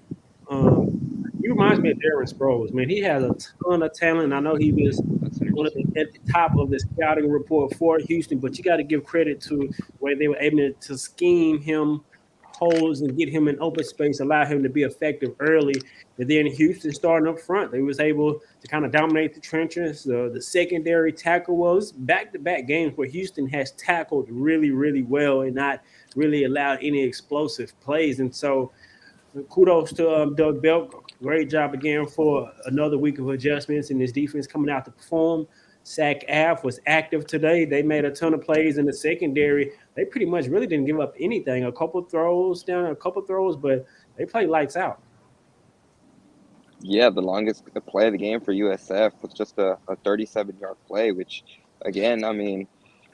he reminds me of Darren Sproles. Man, he has a ton of talent. I know he was at the top of the scouting report for Houston, but you got to give credit to where they were able to scheme him holes and get him in open space, allow him to be effective early. And then Houston starting up front, they was able to kind of dominate the trenches. The secondary tackle was back-to-back games where Houston has tackled really, really well and not really allowed any explosive plays. And so kudos to Doug Belk. Great job again for another week of adjustments and his defense coming out to perform. Sac Ave was active today. They made a ton of plays in the secondary. They pretty much really didn't give up anything. A couple throws, but they played lights out. Yeah, the longest play of the game for USF was just a 37-yard play, which, again, I mean,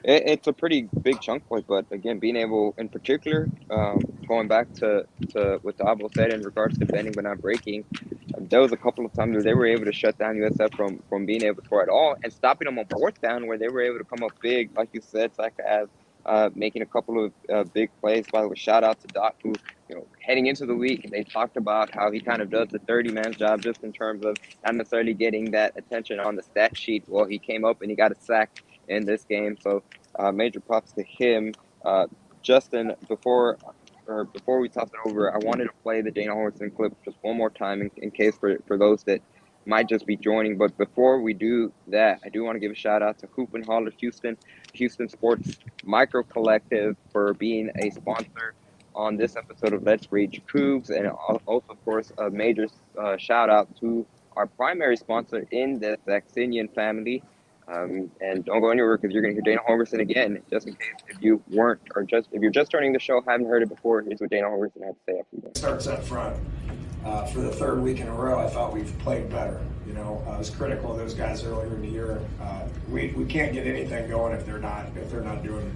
It's a pretty big chunk play, but again, being able, in particular, going back to what Dabo said in regards to bending but not breaking, there was a couple of times where they were able to shut down USF from being able to score at all, and stopping them on fourth down where they were able to come up big, like you said, Zach, as making a couple of big plays. By the way, shout out to Doc, who, heading into the week, they talked about how he kind of does the 30-man job just in terms of not necessarily getting that attention on the stat sheet. Well, he came up and he got a sack in this game, so major props to him. Justin, before we toss it over, I wanted to play the Dana Holgorsen clip just one more time in case for those that might just be joining. But before we do that, I do want to give a shout out to Hoop and Holler Houston Sports Micro Collective for being a sponsor on this episode of Let's Reach Coogs, and also, of course, a major shout out to our primary sponsor in the Saxenian family. And don't go anywhere because you're going to hear Dana Holgorsen again, just in case if you weren't, or if you're just joining the show, haven't heard it before. Here's what Dana Holgorsen had to say after that. Starts up front. For the third week in a row, I thought we've played better. I was critical of those guys earlier in the year. We can't get anything going if they're not doing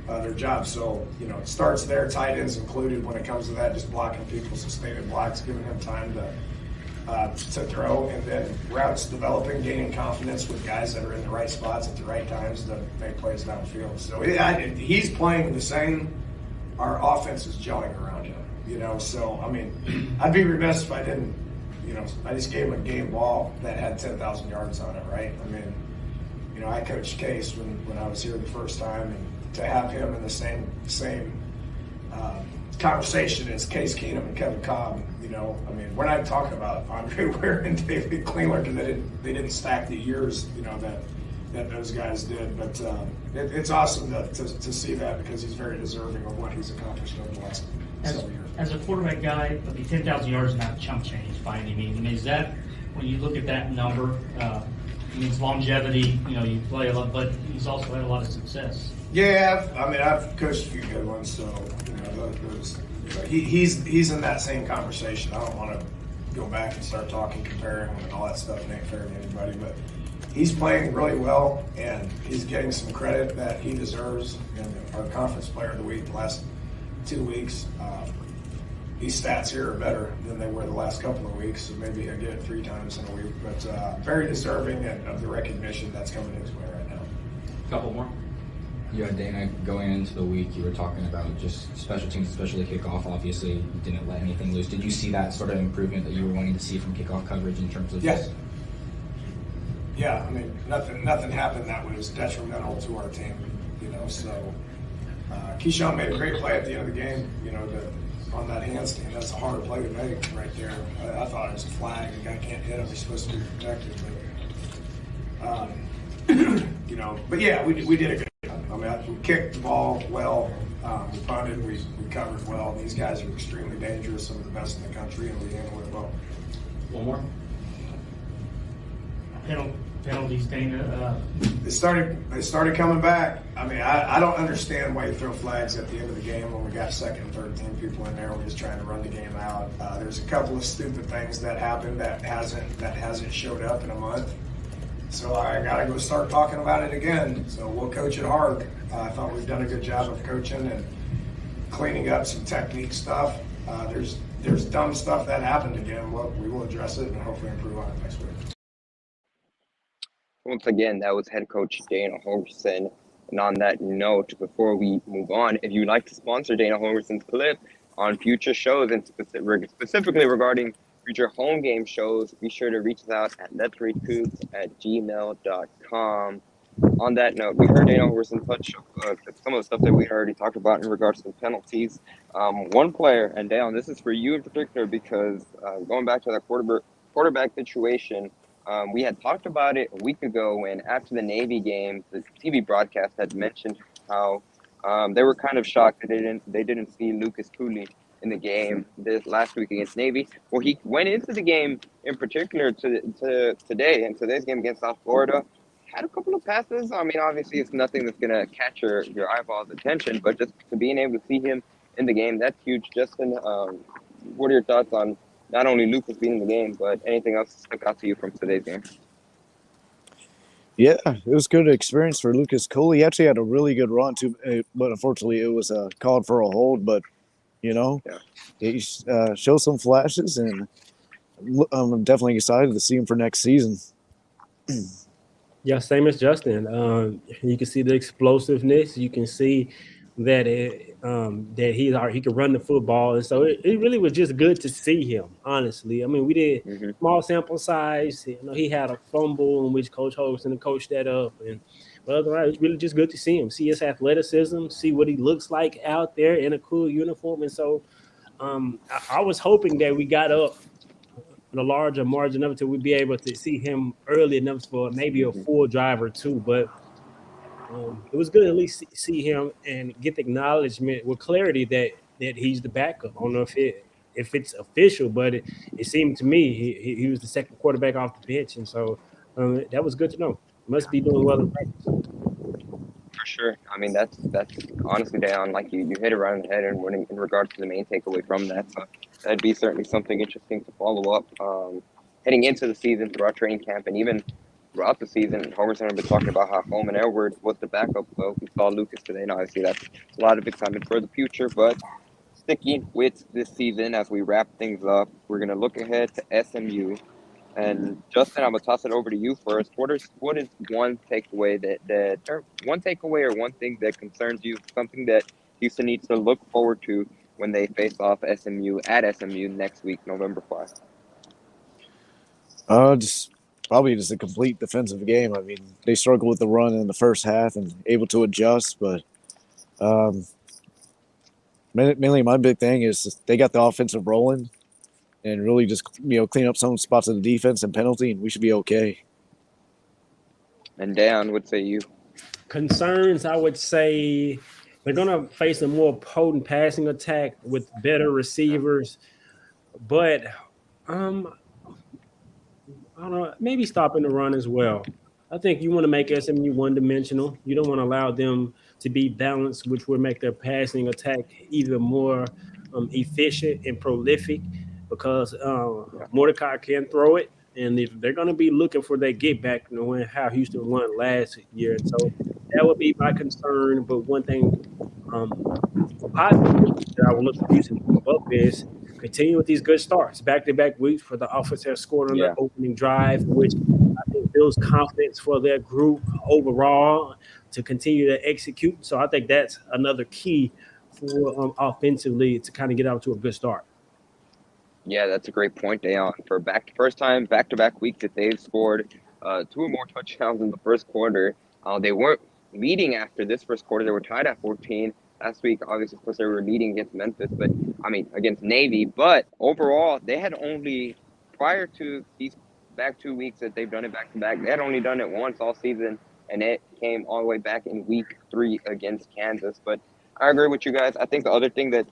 their job. So it starts there, tight ends included when it comes to that, just blocking people, sustained blocks, giving him time to throw, and then routes developing, gaining confidence with guys that are in the right spots at the right times to make plays downfield. So he's playing the same. Our offense is gelling around him. So I mean, I'd be remiss if I didn't. I just gave him a game ball that had 10,000 yards on it, right? I mean, I coached Case when I was here the first time, and to have him in the same conversation as Case Keenum and Kevin Cobb, I mean, we're not talking about Andre Ware and David Klingler because they didn't stack the years, that those guys did. But it's awesome to see that because he's very deserving of what he's accomplished over the last several years. As a quarterback guy, 10,000 yards is not chump change by any means. I mean, is that, when you look at that number, it's longevity, you play a lot, but he's also had a lot of success. Yeah, I've coached a few good ones, so he's in that same conversation. I don't want to go back and start comparing him and all that stuff. It ain't fair to anybody, but he's playing really well, and he's getting some credit that he deserves. And our conference player of the week the last 2 weeks, these stats here are better than they were the last couple of weeks, so maybe he'll get it 3 times in a week. But very deserving of the recognition that's coming his way right now. Couple more. Yeah, Dana, going into the week, you were talking about just special teams, especially kickoff. Obviously, you didn't let anything loose. Did you see that sort of improvement that you were wanting to see from kickoff coverage in terms of? Yes. Yeah, I mean, nothing happened that was detrimental to our team. So Keyshawn made a great play at the end of the game. On that handstand, that's a hard play to make right there. I thought it was a flag. The guy can't hit him. He's supposed to be protected. But but yeah, we did a good job. I mean, we kicked the ball well. We punted. We covered well. These guys are extremely dangerous. Some of the best in the country, and we handled it well. One more. Penalties, Dana. They started coming back. I mean, I don't understand why you throw flags at the end of the game when we got second and third team people in there. We're just trying to run the game out. There's a couple of stupid things that happened that hasn't showed up in a month. So I got to go start talking about it again. So we'll coach it hard. I thought we've done a good job of coaching and cleaning up some technique stuff. There's dumb stuff that happened again. We will address it and hopefully improve on it next week. Once again, that was head coach Dana Holgorsen. And on that note, before we move on, if you'd like to sponsor Dana Holgorsen's clip on future shows and specifically regarding future home game shows, be sure to reach us out at letsreadcoogs@gmail.com. On that note, we heard Dana Holgorsen touch some of the stuff that we already talked about in regards to the penalties. One player, and Dale, this is for you in particular because going back to that quarterback situation, we had talked about it a week ago when after the Navy game, the TV broadcast had mentioned how they were kind of shocked that they didn't see Lucas Cooley in the game this last week against Navy. Well, he went into the game in particular to today's game against South Florida, had a couple of passes. I mean, obviously it's nothing that's going to catch your eyeballs' attention, but just to being able to see him in the game, that's huge. Justin, what are your thoughts on not only Lucas being in the game, but anything else that stuck out to you from today's game? Yeah, it was a good experience for Lucas Cole. He actually had a really good run too, but unfortunately it was called for a hold. But you know, Yeah. he showed some flashes, and I'm definitely excited to see him for next season. Yeah, same as Justin. You can see the explosiveness. You can see that that he could run the football, and so it really was just good to see him. Honestly, I mean, we did Mm-hmm. small sample size. You know, he had a fumble in which Coach Holgorsen coached that up, but otherwise, it's really just good to see him, see his athleticism, see what he looks like out there in a cool uniform, and so I was hoping that we got up a larger margin of it till we'd be able to see him early enough for maybe a Mm-hmm. full drive or two. But it was good to at least see him and get the acknowledgement with clarity that he's the backup. I don't know if it's official, but it seemed to me he was the second quarterback off the bench, and so that was good to know. Must be doing well in practice. For sure. I mean, that's honestly, Dan, like you hit it right on the head in regards to the main takeaway from that. So that'd be certainly something interesting to follow up heading into the season throughout training camp and even throughout the season. Homer's been talking about how Holman Edwards was the backup. Well, we saw Lucas today, and obviously that's a lot of excitement for the future. But sticking with this season as we wrap things up, we're going to look ahead to SMU. And Justin, I'm gonna toss it over to you first. What is one takeaway or one takeaway or one thing that concerns you? Something that Houston needs to look forward to when they face off SMU at SMU next week, November 5th. Just probably just a complete defensive game. I mean, they struggled with the run in the first half and able to adjust, but mainly my big thing is they got the offensive rolling and really just clean up some spots of the defense and penalty, and we should be okay. And Dan, would say you. Concerns, I would say they're going to face a more potent passing attack with better receivers, but I don't know, maybe stopping the run as well. I think you want to make SMU one-dimensional. You don't want to allow them to be balanced, which would make their passing attack even more efficient and prolific because Mordecai can throw it, and if they're going to be looking for their get back, knowing how Houston won last year. And so that would be my concern. But one thing for positive that I will look for Houston to keep up is continue with these good starts, back-to-back weeks for the offense have scored on the opening drive, which I think builds confidence for their group overall to continue to execute. So I think that's another key for offensively to kind of get out to a good start. Yeah, that's a great point, Dayon. For first time back-to-back week that they've scored 2 or more touchdowns in the first quarter. They weren't leading after this first quarter. They were tied at 14. Last week, obviously, of course, they were leading against Memphis, but against Navy. But overall, they had only, prior to these back 2 weeks that they've done it back-to-back, they had only done it once all season, and it came all the way back in week 3 against Kansas. But I agree with you guys. I think the other thing that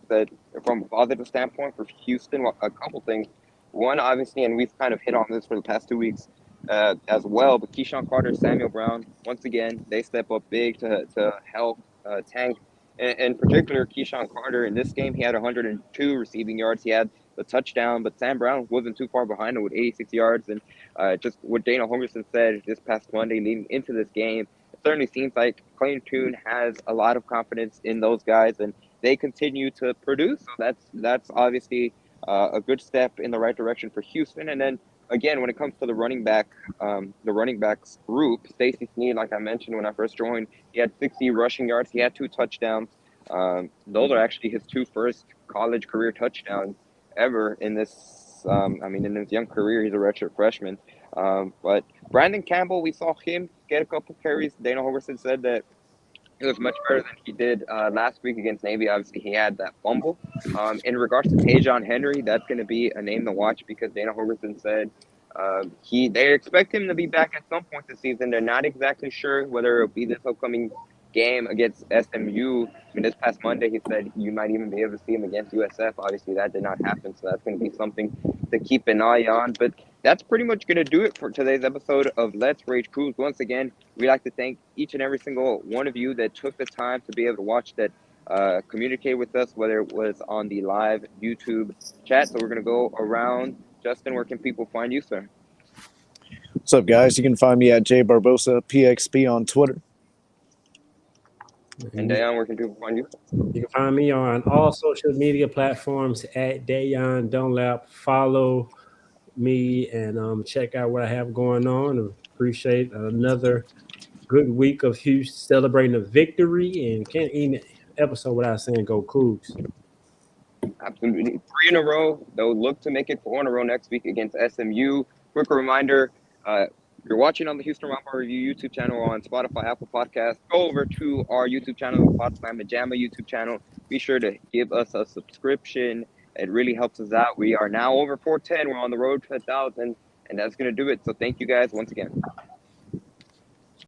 from a positive standpoint for Houston, a couple things. One, obviously, and we've kind of hit on this for the past 2 weeks as well, but Keyshawn Carter, Samuel Brown, once again, they step up big to help Tank. In particular, Keyshawn Carter, in this game, he had 102 receiving yards. He had the touchdown, but Sam Brown wasn't too far behind him with 86 yards. And just what Dana Holgorsen said this past Monday leading into this game, it certainly seems like Clayton Tune has a lot of confidence in those guys, and they continue to produce. So that's obviously a good step in the right direction for Houston. And then again, when it comes to the running backs group, Stacey Snead, like I mentioned when I first joined, he had 60 rushing yards. He had 2 touchdowns. Those are actually his 2 first college career touchdowns ever in this. In his young career, he's a redshirt freshman. But Brandon Campbell, we saw him get a couple carries. Dana Holgorsen said that it was much better than he did last week against Navy. Obviously, he had that fumble. In regards to Tajon Henry, that's going to be a name to watch because Dana Holgorsen said they expect him to be back at some point this season. They're not exactly sure whether it'll be this upcoming game against SMU. This past Monday, he said you might even be able to see him against USF. Obviously, that did not happen, so that's going to be something to keep an eye on. But that's pretty much going to do it for today's episode of Let's Rage Coogs. Once again, we'd like to thank each and every single one of you that took the time to be able to watch that, communicate with us, whether it was on the live YouTube chat. So we're going to go around. Justin, where can people find you, sir? What's up, guys? You can find me at jbarbosa.pxp on Twitter. And Dayon, where can people find you? You can find me on all social media platforms at Dayon Dunlap. Follow me and check out what I have going on. Appreciate another good week of Houston celebrating a victory, and can't end an episode without saying go Cougs. Absolutely. 3 in a row. They'll look to make it 4 in a row next week against SMU. Quick reminder, you're watching on the Houston Roundball Review YouTube channel on Spotify, Apple Podcasts. Go over to our YouTube channel, the Potsdam Majama YouTube channel. Be sure to give us a subscription. It really helps us out. We are now over 410. We're on the road to 1,000, and that's going to do it. So thank you guys once again.